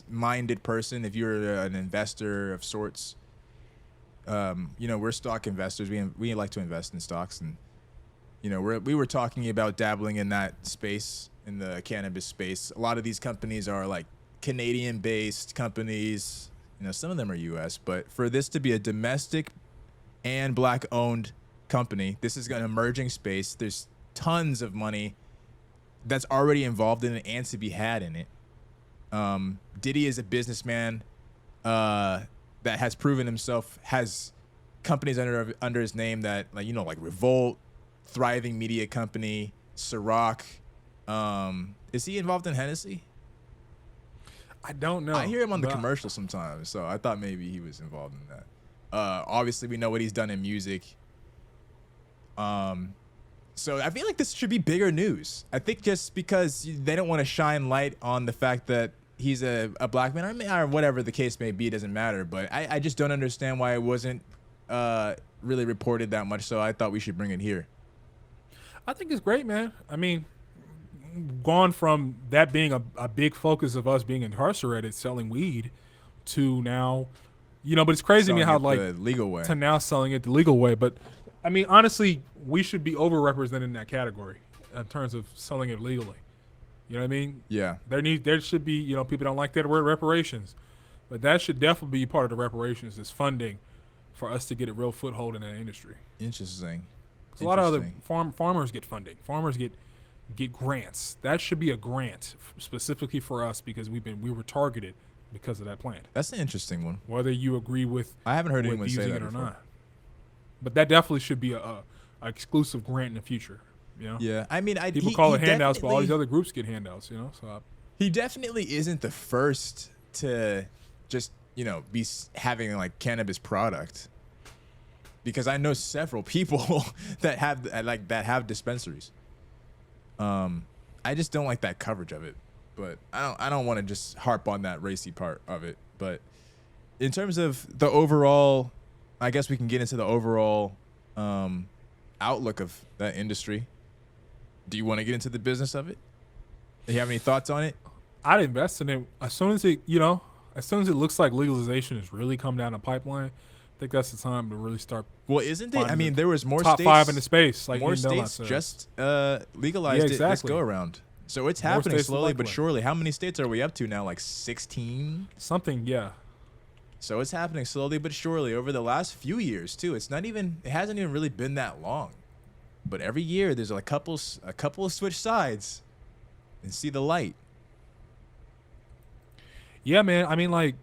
minded person, if you're an investor of sorts, we're stock investors. We like to invest in stocks, and we were talking about dabbling in that space, in the cannabis space. A lot of these companies are like Canadian based companies. Some of them are US, but for this to be a domestic and black owned company, this is an emerging space. There's tons of money that's already involved in it and to be had in it. Diddy is a businessman that has proven himself, has companies under his name that like Revolt, thriving media company, Ciroc. Is he involved in Hennessy? I don't know. I hear him on the but commercial sometimes, so I thought maybe he was involved in that. Obviously, we know what he's done in music. So I feel like this should be bigger news. I think just because they don't want to shine light on the fact that he's a black man, or whatever the case may be, doesn't matter. But I just don't understand why it wasn't really reported that much. So I thought we should bring it here. I think it's great, man. I mean, gone from that being a big focus of us being incarcerated, selling weed, to now, but it's crazy to me how like the legal way to now selling it the legal way. But I mean, honestly, we should be overrepresented in that category in terms of selling it legally. You know what I mean? Yeah. There should be, people don't like that word reparations, but that should definitely be part of the reparations, is funding for us to get a real foothold in that industry. Interesting. A lot of other farmers get funding. Farmers get grants. That should be a grant specifically for us because we were targeted because of that plant. That's an interesting one. Whether you agree with I haven't heard anyone say using that it or before. not. But that definitely should be a exclusive grant in the future. Yeah, I mean, people call it handouts, but all these other groups get handouts. So he definitely isn't the first to just be having like cannabis product, because I know several people that have dispensaries. I just don't like that coverage of it, but I don't want to just harp on that racy part of it. But in terms of the overall, I guess we can get into the overall outlook of that industry. Do you want to get into the business of it? Do you have any thoughts on it? I'd invest in it as soon as it looks like legalization has really come down the pipeline. I think that's the time to really start. Well, isn't it? I mean, there was more top states, 5 in the space. Like more states just legalized it this go around. So it's happening slowly but surely. How many states are we up to now? Like 16? Something, yeah. So it's happening slowly but surely over the last few years too. It hasn't even really been that long. But every year there's a couple switch sides and see the light. Yeah, man. I mean, like,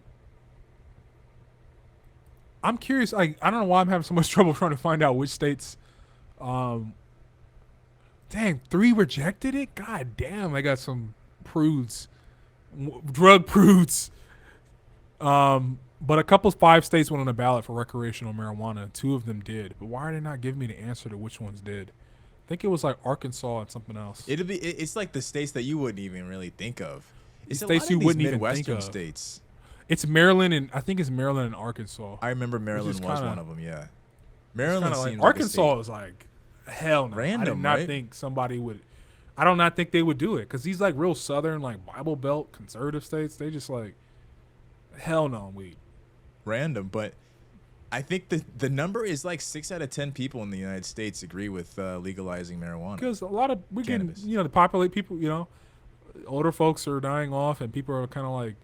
I'm curious. I don't know why I'm having so much trouble trying to find out which states. Dang, 3 rejected it. God damn, I got some prudes, drug prudes. But a couple 5 states went on the ballot for recreational marijuana. 2 of them did. But why are they not giving me the answer to which ones did? I think it was like Arkansas and something else. It's like the states that you wouldn't even really think of. It's states you wouldn't even think Midwestern of. states. It's Maryland, and I think it's Maryland and Arkansas. I remember Maryland was one of them. Yeah, Maryland seems like Arkansas is like hell no. Random, I did not right? think somebody would. I do not think they would do it because these like real southern, like Bible Belt conservative states, they just like hell no on weed. Random, but I think the number is like 6 out of 10 people in the United States agree with legalizing marijuana. Because a lot of Cannabis. the populate people, older folks are dying off, and people are kind of like,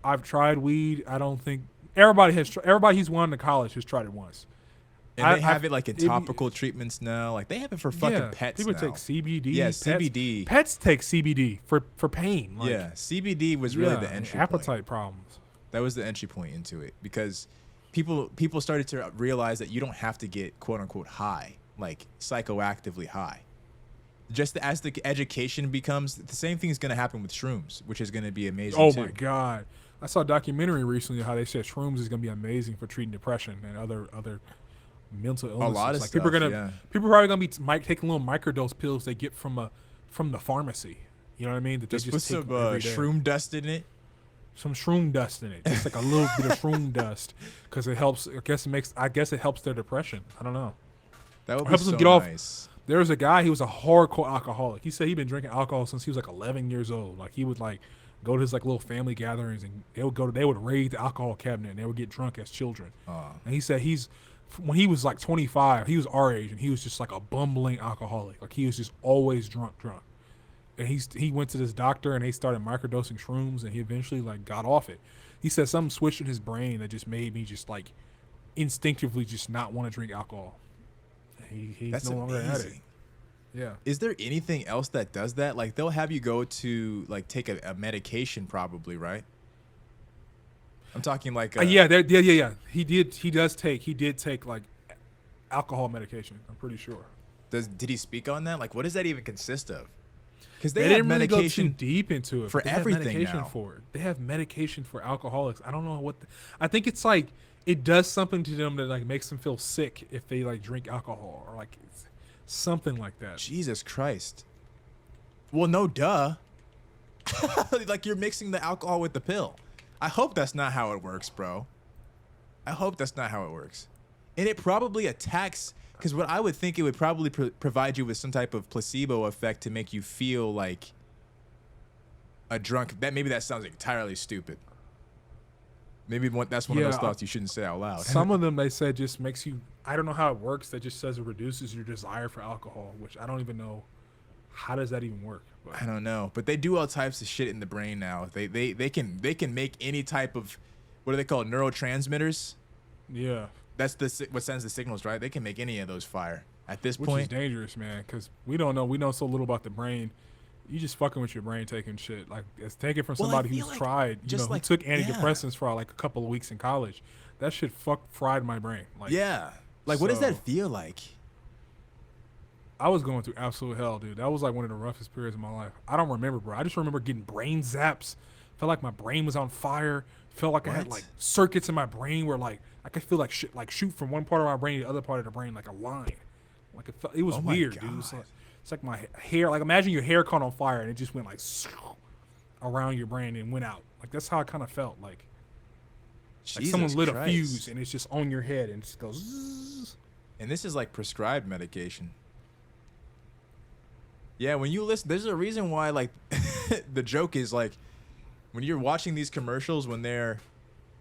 I've tried weed. I don't think everybody who's gone to college has tried it once. And they have it like in topical treatments now. Like they have it for fucking pets people now. take CBD. Yeah, pets, CBD. Pets take CBD for pain. Like, yeah, CBD was really the entry appetite point. problems. That was the entry point into it because people started to realize that you don't have to get quote unquote high, like psychoactively high. Just as the education becomes, the same thing is going to happen with shrooms, which is going to be amazing Oh too. my God. I saw a documentary recently how they said shrooms is going to be amazing for treating depression and other mental illnesses. A lot of like stuff, people are probably going to be taking little microdose pills they get from the pharmacy. You know what I mean? That Just they put just some take every day. shroom dust in it. Some shroom dust in it, just like a little bit of shroom dust, because it helps. I guess it helps their depression. I don't know. That would be helps so them get off. nice. There was a guy. He was a hardcore alcoholic. He said he'd been drinking alcohol since he was like 11 years old. Like he would like go to his like little family gatherings, and they would raid the alcohol cabinet, and they would get drunk as children. And he said when he was like 25, he was our age, and he was just like a bumbling alcoholic. Like he was just always drunk. And he went to this doctor, and they started microdosing shrooms, and he eventually like got off it. He said something switched in his brain that just made me just like instinctively just not want to drink alcohol. He's That's no longer at it. amazing. Yeah. Is there anything else that does that? Like they'll have you go to like take a medication, probably, right? I'm talking like yeah. He did take like alcohol medication. I'm pretty sure. Did he speak on that? Like, what does that even consist of? Because They they have didn't really go too medication deep into it. for but they have everything medication now. for it. They have medication for alcoholics. I don't know what. I think it's like it does something to them that like makes them feel sick if they like drink alcohol or like it's something like that. Jesus Christ. Well, no, duh. Like you're mixing the alcohol with the pill. I hope that's not how it works, bro. I hope that's not how it works. And it probably attacks, because what I would think it would probably provide you with some type of placebo effect to make you feel like a drunk. Maybe that sounds entirely stupid. Maybe that's one of those thoughts you shouldn't say out loud. Some of them they said just makes you. I don't know how it works. That just says it reduces your desire for alcohol, which I don't even know. How does that even work? But I don't know, but they do all types of shit in the brain now. They can make any type of, what are they called, neurotransmitters? yeah, That's what sends the signals, right? They can make any of those fire at this which is point. dangerous, man. Because we don't know. We know so little about the brain. You just fucking with your brain taking shit. Like it's taken from Well, I somebody feel who's like tried. You just know, who like- took yeah. antidepressants for like a couple of weeks in college. That shit fried my brain. Like Yeah, like what does that So- feel like? I was going through absolute hell, dude. That was like one of the roughest periods of my life. I don't remember, bro. I just remember getting brain zaps. Felt like my brain was on fire. Felt like I had What? like circuits in my brain where like I could feel like shit, like shoot from one part of my brain to the other part of the brain like a line. Like it was Oh my weird, dude. God. It's like my hair. Like imagine your hair caught on fire and it just went like around your brain and went out. Like that's how I kind of felt. Like Jesus someone lit Christ. a fuse and it's just on your head and it just goes. Zzz. And this is like prescribed medication. Yeah, when you listen, there's a reason why, like, the joke is, like, when you're watching these commercials, when they're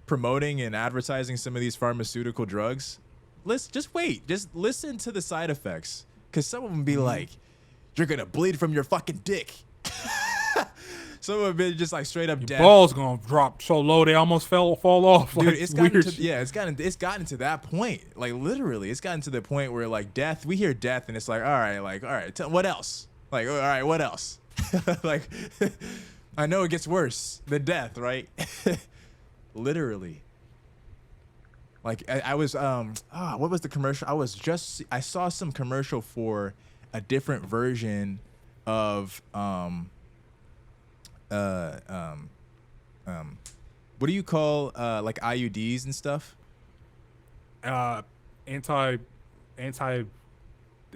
promoting and advertising some of these pharmaceutical drugs, just wait. Just listen to the side effects. Because some of them be like, you're going to bleed from your fucking dick. Some of them be just, like, straight up death. Balls gonna drop so low they almost fall off. Dude, Like, it's weird gotten to, shit. yeah, it's gotten to that point. Like literally, it's gotten to the point where like death. We hear death, and it's like, all right, what else? Like, all right, what else? Like, I know it gets worse than death, right? Literally. Like I was what was the commercial? I saw some commercial for a different version of what do you call like IUDs and stuff? Anti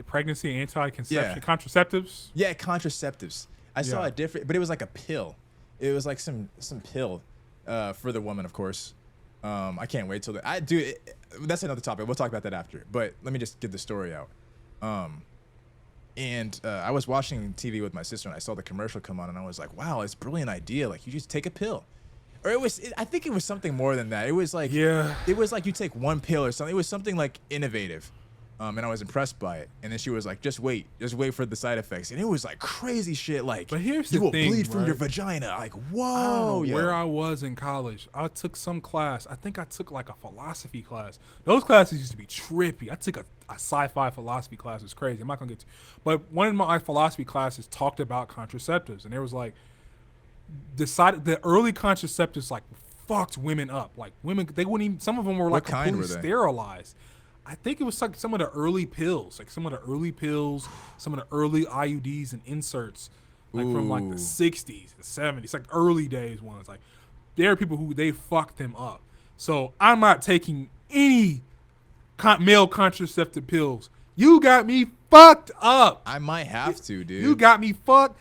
pregnancy, anti-conception, Yeah. contraceptives. Yeah, contraceptives. I saw Yeah. a different, but it was like a pill. It was like some pill for the woman, of course. I can't wait till that's another topic. We'll talk about that after. But let me just get the story out. And I was watching TV with my sister, and I saw the commercial come on, and I was like, "Wow, it's a brilliant idea! Like, you just take a pill." Or I think it was something more than that. It was like, Yeah. it was like you take one pill or something. It was something like innovative. And I was impressed by it. And then she was like, just wait for the side effects. And it was like crazy shit. Like, But here's you the will thing, bleed from your right? vagina. Like, I whoa. don't know yo. where I was in college. I took some class. I think I took like a philosophy class. Those classes used to be trippy. I took a sci-fi philosophy class. It was crazy. I'm not gonna get to, but one of my philosophy classes talked about contraceptives, and there was like the early contraceptives like fucked women up. Like women, they wouldn't even. Some of them were like What kind completely were they? sterilized. I think it was like some of the early pills, some of the early IUDs and inserts, like from like Ooh. the 60s, the 70s, like early days ones. Like there are people who they fucked them up. So I'm not taking any male contraceptive pills. You got me fucked up. I might have to, dude. You got me fucked.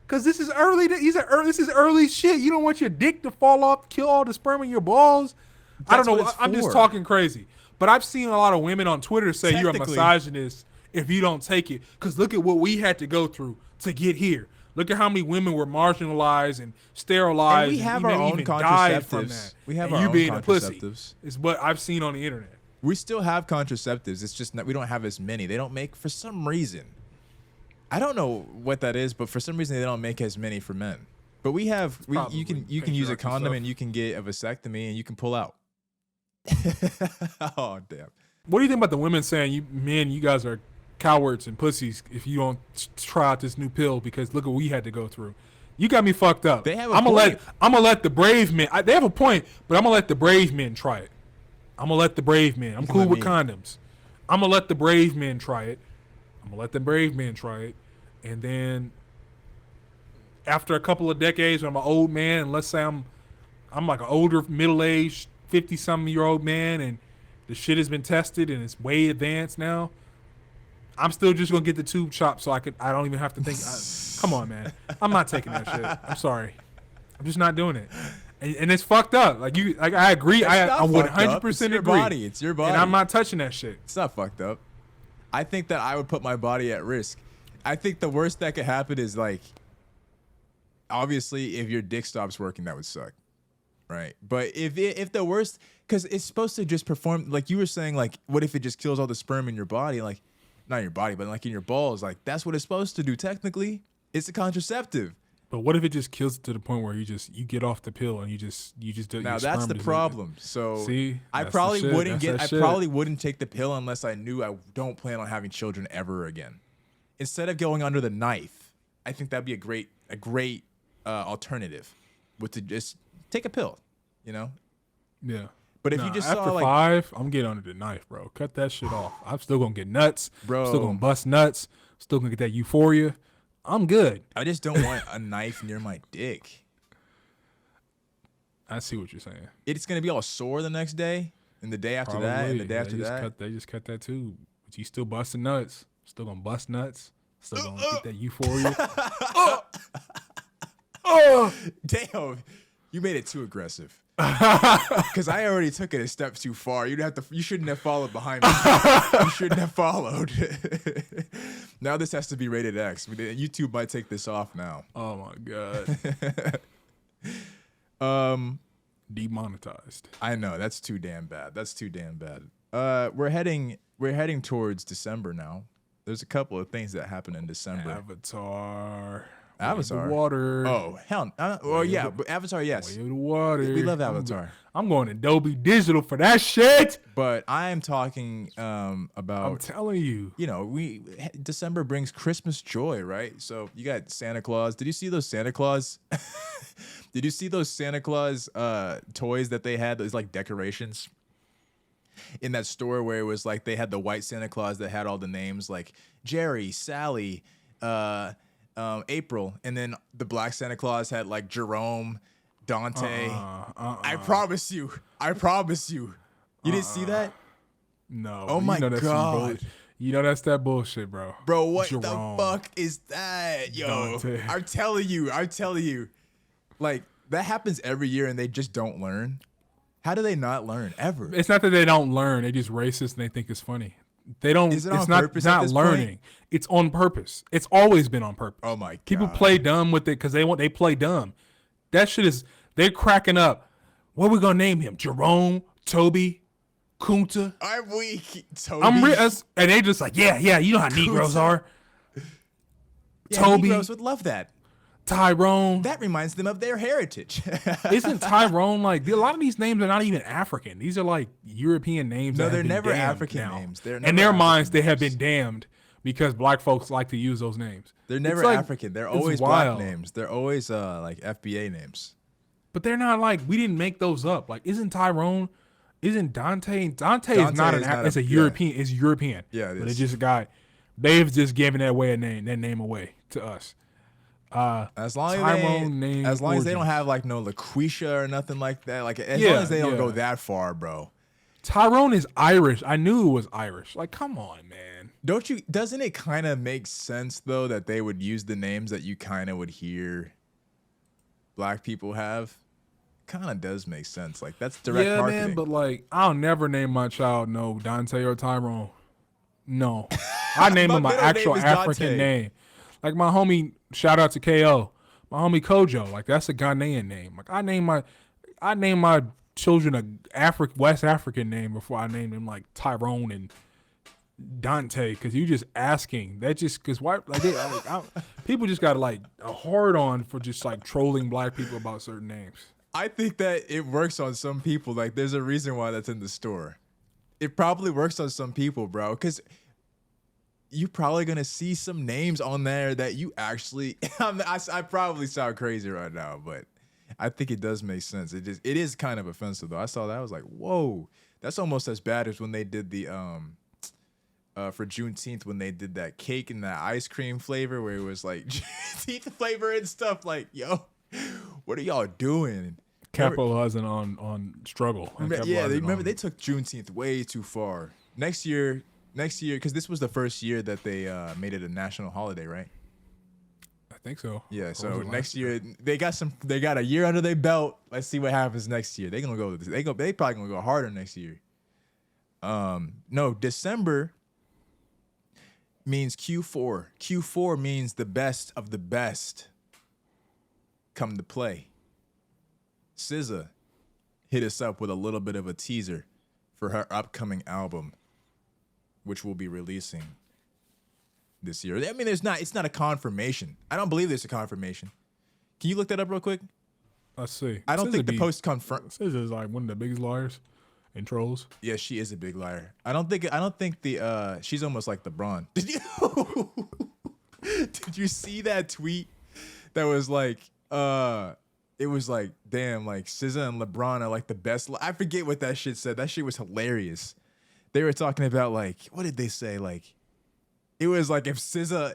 Cause this is early. This is early shit. You don't want your dick to fall off, kill all the sperm in your balls. I That's don't know. what it's I'm just for. talking crazy. But I've seen a lot of women on Twitter say you're a Technically- misogynist if you don't take it. Cause look at what we had to go through to get here. Look at how many women were marginalized and sterilized. And we have even, our own even died from contraceptives. that. We have and our you own being a pussy contraceptives. is what I've seen on the internet. We still have contraceptives. It's just that we don't have as many. They don't make, for some reason. I don't know what that is, but for some reason they don't make as many for men. But we have. You can use a patriarchy condom stuff. and you can get a vasectomy and you can pull out. Oh damn. What do you think about the women saying you guys are cowards and pussies if you don't try out this new pill because look what we had to go through. You got me fucked up. They have a I'm point. gonna let the brave men. They have a point, but I'm gonna let the brave men try it. I'm gonna let the brave men. I'm can cool let with me. condoms. I'm gonna let the brave men try it. I'm gonna let the brave men try it, and then after a couple of decades, when I'm an old man, and let's say I'm like an older, middle-aged, 50-something-year-old man, and the shit has been tested and it's way advanced now. I'm still just gonna get the tube chopped so I don't even have to think. Come on, man. I'm not taking that shit. I'm sorry. I'm just not doing it. And it's fucked up. Like I agree. I would 100% agree. Body. It's your body. And I'm not touching that shit. It's not fucked up. I think that I would put my body at risk. I think the worst that could happen is like, obviously, if your dick stops working, that would suck, right? But if the worst, because it's supposed to just perform, like you were saying, like what if it just kills all the sperm in your body, like not in your body, but like in your balls, like that's what it's supposed to do. Technically, it's a contraceptive. But what if it just kills it to the point where you get off the pill and you just do. Now that's the problem. So see, I probably wouldn't take the pill unless I knew I don't plan on having children ever again. Instead of going under the knife, I think that'd be a great alternative, with to just take a pill, you know? Yeah. But if you just after saw like 5, I'm getting under the knife, bro. Cut that shit off. I'm still gonna get nuts, bro. I'm still gonna bust nuts. Still gonna get that euphoria. I'm good. I just don't want a knife near my dick. I see what you're saying. It's gonna be all sore the next day, and the day after that, and the day after that. They just cut that too. But you still busting nuts. Still gonna bust nuts. Still gonna get that euphoria. Damn, you made it too aggressive. Because I already took it a step too far. You shouldn't have followed behind me. You shouldn't have followed. Now this has to be rated X. YouTube might take this off now. Oh my god. Demonetized. I know, that's too damn bad. We're heading towards December now. There's a couple of things that happen in December. Avatar. Avatar. The water. Oh, hell. Yeah, but Avatar, yes. Way of the water. We love Avatar. I'm going to Dolby Digital for that shit. But I am talking about. I'm telling you. You know, December brings Christmas joy, right? So you got Santa Claus. Did you see those Santa Claus? Did you see those Santa Claus toys that they had? Those like decorations in that store where it was like they had the white Santa Claus that had all the names like Jerry, Sally, April, and then the black Santa Claus had like Jerome, Dante. I promise you. You didn't see that? No. Oh my god. You know that's that bullshit, bro. Bro, what Jerome. the fuck is that? Yo, Dante. I'm telling you. Like, that happens every year and they just don't learn. How do they not learn ever? It's not that they don't learn. They just racist and they think it's funny. They don't. Is it it's on not, purpose not at this learning. point? It's on purpose. It's always been on purpose. Oh my god. People play dumb with it because they play dumb. That shit is. They're cracking up. What are we gonna name him? Jerome, Toby, Kunta. I'm weak. Toby. And they just like, yeah. You know how Negroes are. Yeah, Toby. Negroes would love that. Tyrone. That reminds them of their heritage. Isn't Tyrone like a lot of these names are not even African? These are like European names. No, that they're have been never damned African now. names. They're in never their African minds, they have names. been damned because black folks like to use those names. They're never like, African. They're always black wild. names. They're always like FBA names. But they're not like we didn't make those up. Like, isn't Tyrone? Isn't Dante? Dante is not an. It's a European. It's European. Yeah, it but is. it's just a guy. They've just given that name away to us. As long Tyrone as they don't have like no LaQuisha or nothing like that. Like as long as they don't go that far, bro. Tyrone is Irish. I knew it was Irish. Like, come on, man. Doesn't it kind of make sense though that they would use the names that you kind of would hear black people have? Kind of does make sense. Like that's direct marketing. Yeah, man, but like I'll never name my child Dante or Tyrone. No. I name him my actual African name. Like my homie, shout out to KO. My homie Kojo. Like that's a Ghanaian name. Like I name my children a West African name before I name them like Tyrone and Dante, because you just asking that just because why people just got like a hard on for just like trolling black people about certain names. I think that it works on some people. Like there's a reason why that's in the store. It probably works on some people, bro, because you're probably gonna see some names on there that you actually. I probably sound crazy right now, but I think it does make sense. It is kind of offensive though. I saw that, I was like, whoa, that's almost as bad as when they did the for Juneteenth when they did that cake and that ice cream flavor where it was like Juneteenth flavor and stuff. Like, yo, what are y'all doing? Capitalizing on struggle. Yeah, they took Juneteenth way too far. Next year, because this was the first year that they made it a national holiday, right? I think so. Yeah, so next year they got a year under their belt. Let's see what happens next year. They probably gonna go harder next year. No, December means Q4. Q4 means the best of the best come to play. SZA hit us up with a little bit of a teaser for her upcoming album, which we'll be releasing this year. I mean, it's not a confirmation. I don't believe there's a confirmation. Can you look that up real quick? Let's see. I don't think the post confirmed. SZA is like one of the biggest liars and trolls. Yeah, she is a big liar. I don't think the she's almost like LeBron. Did you see that tweet that was like it was like, damn, like SZA and LeBron are like the best. I forget what that shit said. That shit was hilarious. They were talking about like, what did they say? Like, it was like if SZA,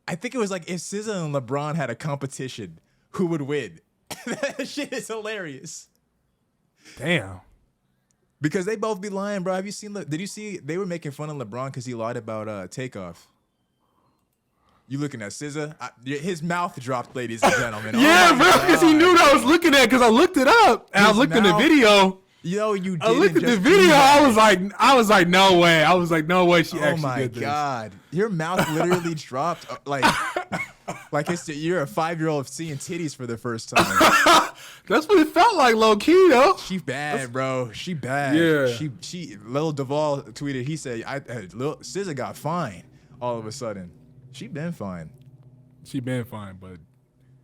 I think it was like if SZA and LeBron had a competition, who would win? That shit is hilarious. Damn. Because they both be lying, bro. Have you seen? Did you see? They were making fun of LeBron because he lied about Takeoff. You looking at SZA? His mouth dropped, ladies and gentlemen. Yeah, bro, because he knew what I was looking at. Because I looked it up and I looked in the video. Yo, you did. I looked at the video. I was like, no way. I was like, no way. She actually did this. Oh my god, your mouth literally dropped like you're a 5-year-old seeing titties for the first time. That's what it felt like, low key though. She bad, bro. She bad. Yeah. She. Lil Duval tweeted. He said, SZA got fine all of a sudden. She been fine. She been fine, but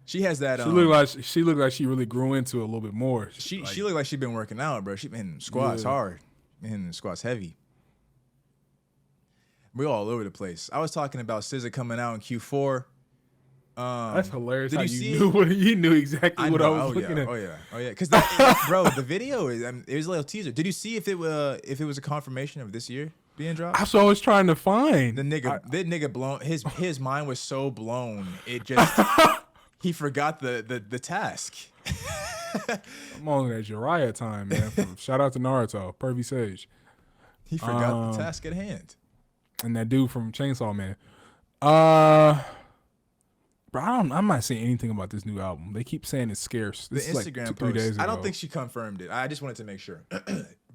she has that. She looked like she really grew into it a little bit more. She looked like she been working out, bro. She been hitting squats hard, hitting squats heavy. We all over the place. I was talking about SZA coming out in Q4. That's hilarious. How you knew exactly what I was looking at. Oh yeah. Because bro, the video is it was a little teaser. Did you see if it was a confirmation of this year being dropped? That's what I was trying to find. The nigga blown. His mind was so blown. It just he forgot the task. I'm on that Jiraiya time, man. Shout out to Naruto, Pervy Sage. He forgot the task at hand. And that dude from Chainsaw Man. Bro, I'm not saying anything about this new album. They keep saying it's scarce. This the Instagram like 2-3 post. days ago. I don't think she confirmed it. I just wanted to make sure.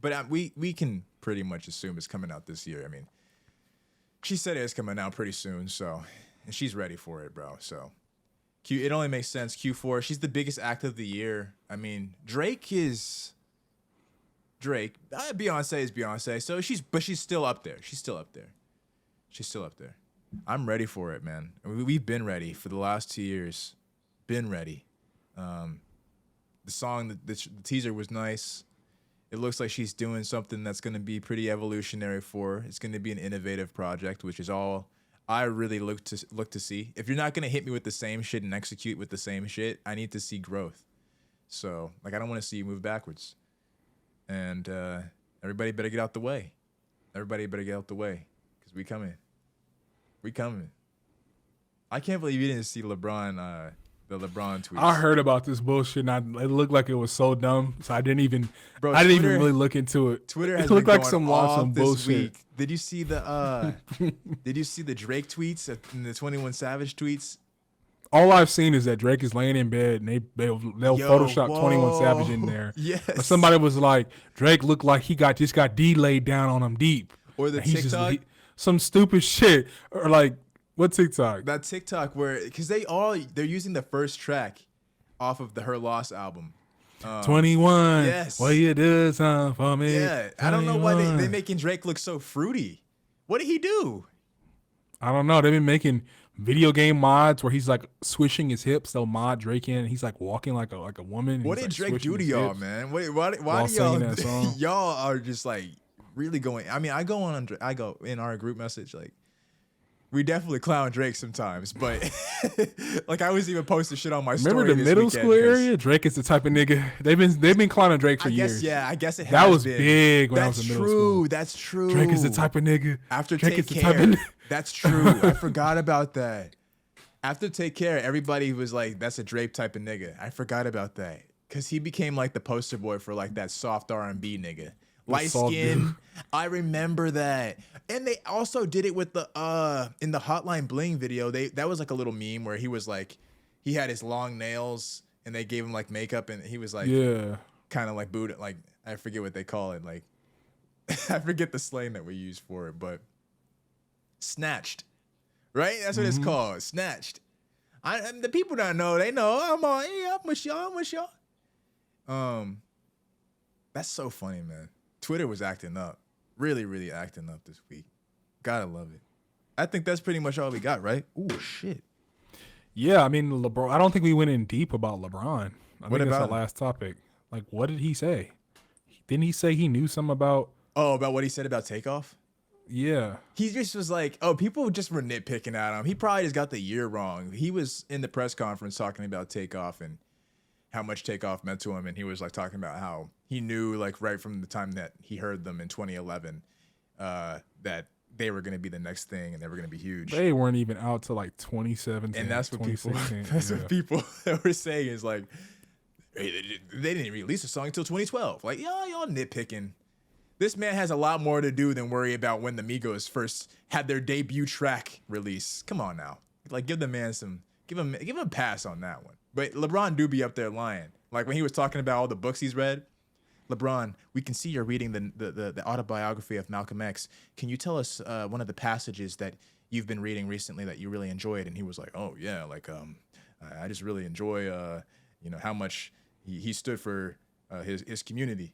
But we can pretty much assume it's coming out this year. I mean, she said it's coming out pretty soon, so and she's ready for it, bro. So it only makes sense. Q4. She's the biggest act of the year. I mean, Drake is Drake. Beyonce is Beyonce. So she's still up there. She's still up there. I'm ready for it, man. We've been ready for the last 2 years. Been ready. The song, the teaser was nice. It looks like she's doing something that's going to be pretty evolutionary for her. It's going to be an innovative project, which is all I really look to see. If you're not going to hit me with the same shit and execute with the same shit, I need to see growth. So, like, I don't want to see you move backwards. And everybody better get out the way. Everybody better get out the way because we coming. We coming. I can't believe you didn't see LeBron, the LeBron tweets. I heard about this bullshit, and it looked like it was so dumb, so I didn't even really look into it. Twitter has looked been like going some off this bullshit. week. Did you see the Drake tweets and the 21 Savage tweets? All I've seen is that Drake is laying in bed and they'll Photoshop 21 Savage in there. Yes. But somebody was like, Drake looked like he just got D laid down on him deep. Or the TikTok. Some stupid shit. Or like, what TikTok? That TikTok where, because they're using the first track off of the Her Loss album. 21. Yes. What you do for me. Yeah. 21. I don't know why they making Drake look so fruity. What did he do? I don't know. They've been making video game mods where he's like swishing his hips. They'll mod Drake in. He's like walking like a woman. What did Drake do to y'all, man? Why do y'all? Y'all are just like really going. I mean, I go in our group message like We definitely clown Drake sometimes, but like I was even posting shit on my story. Remember the this middle weekend school area? Drake is the type of nigga they've been clowning Drake for years. I guess it has that was been. big when I was in middle school. That's true. Drake is the type of nigga. After Drake Take is the type Care. of That's true. I forgot about that. After Take Care, everybody was like, that's a Drake type of nigga. I forgot about that. Because he became like the poster boy for like that soft R&B nigga. Light skin. I remember that. And they also did it with the in the Hotline Bling video. That was like a little meme where he was like, he had his long nails and they gave him like makeup and he was like, kind of like booted, like I forget what they call it, like I forget the slang that we use for it, but snatched, right? That's what it's called, snatched. The people don't know, they know. I'm with y'all. That's so funny, man. Twitter was acting up, really, really acting up this week. Gotta love it. I think that's pretty much all we got, right? Ooh, shit. Yeah, I mean, LeBron. I don't think we went in deep about LeBron. I What think about that's the last topic. Like, what did he say? Didn't he say he knew something about? Oh, about what he said about Takeoff? Yeah. He just was like, oh, people just were nitpicking at him. He probably just got the year wrong. He was in the press conference talking about Takeoff and how much Takeoff meant to him. And he was like talking about how he knew like right from the time that he heard them in 2011 that they were going to be the next thing and they were going to be huge. They weren't even out till like 2017. And that's what what people were saying is like, hey, they didn't release a song until 2012. Like, y'all nitpicking. This man has a lot more to do than worry about when the Migos first had their debut track release. Come on now. Like, give the man give him a pass on that one. But LeBron do be up there lying. Like when he was talking about all the books he's read. LeBron, we can see you're reading the autobiography of Malcolm X. Can you tell us one of the passages that you've been reading recently that you really enjoyed? And he was like, oh yeah, like I just really enjoy how much he stood for his community.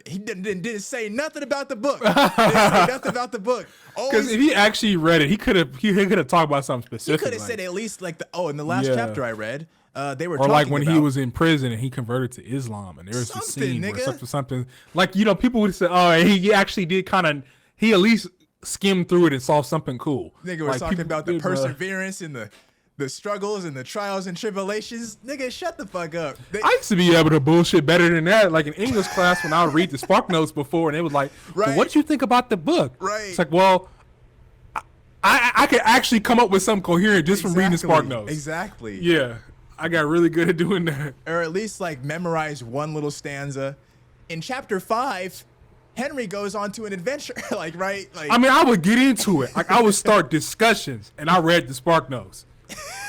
He didn't say nothing about the book. Because if he actually read it, he could have talked about something specific. He could have said at least like in the last chapter I read. They were or talking like when about, he was in prison and he converted to Islam and there was a scene nigga. where something like people would say, oh, he actually did he at least skimmed through it and saw something cool. Nigga was talking about the perseverance and the struggles and the trials and tribulations. Nigga, shut the fuck up. I used to be able to bullshit better than that. Like in English class when I would read the Spark Notes before and it was like, well, what did you think about the book? Right. It's like, well, I could actually come up with something coherent just from reading the Spark Notes. Exactly. Yeah. I got really good at doing that. Or at least like memorize one little stanza. In chapter 5, Henry goes on to an adventure. Like, right? Like, I mean, I would get into it. Like I would start discussions and I read the Spark Notes.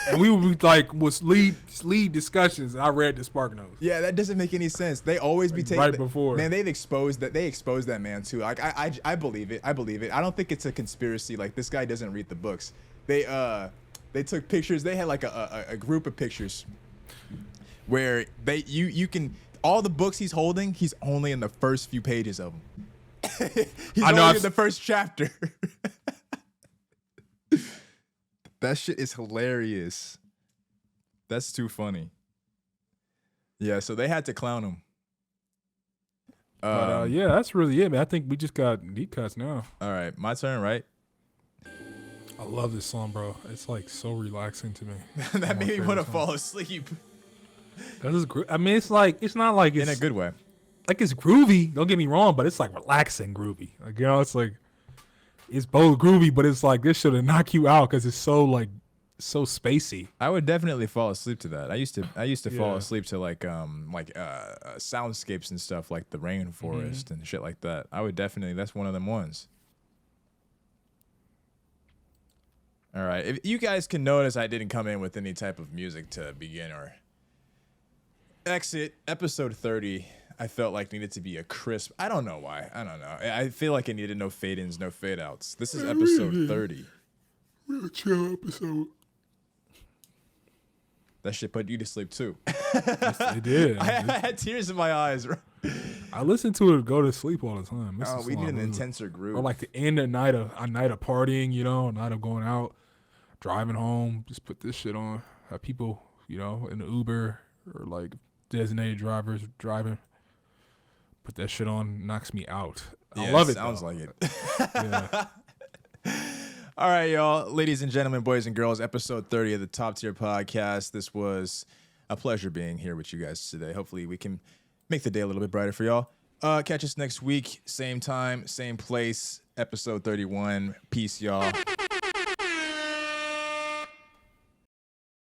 And we would be like lead discussions and I read the Spark Notes. Yeah, that doesn't make any sense. They always be taking right before. Man, they exposed that man too. Like I believe it. I I don't think it's a conspiracy. Like this guy doesn't read the books. They took pictures. They had like a group of pictures where you can all the books he's holding. He's only in the first few pages of them. He's only in the first chapter. That shit is hilarious. That's too funny. Yeah, so they had to clown him. But yeah, that's really it, man. I think we just got deep cuts now. All right, my turn, right? I love this song, bro. It's like so relaxing to me. That made me want to fall asleep. That is I mean, it's not like it's in a good way. Like it's groovy. Don't get me wrong, but it's like relaxing groovy. Like it's like it's both groovy, but it's like this should knock you out because it's so like so spacey. I would definitely fall asleep to that. I used to fall asleep to like soundscapes and stuff like the rainforest and shit like that. I would definitely. That's one of them ones. All right. If you guys can notice, I didn't come in with any type of music to begin or exit. Episode 30, I felt like needed to be a crisp. I don't know why. I don't know. I feel like it needed no fade-ins, no fade-outs. This is episode 30. Real chill episode. That shit put you to sleep too. Yes, it did. I had tears in my eyes. I listen to it to go to sleep all the time. We need an intenser groove. Or like the end of a night of partying, a night of going out, driving home. Just put this shit on. Have people, in the Uber or like designated drivers driving. Put that shit on. Knocks me out. I love it. Sounds like it. Yeah. All right, y'all. Ladies and gentlemen, boys and girls, episode 30 of the Top Tier Podcast. This was a pleasure being here with you guys today. Hopefully we can make the day a little bit brighter for y'all. Catch us next week, same time, same place, episode 31. Peace, y'all.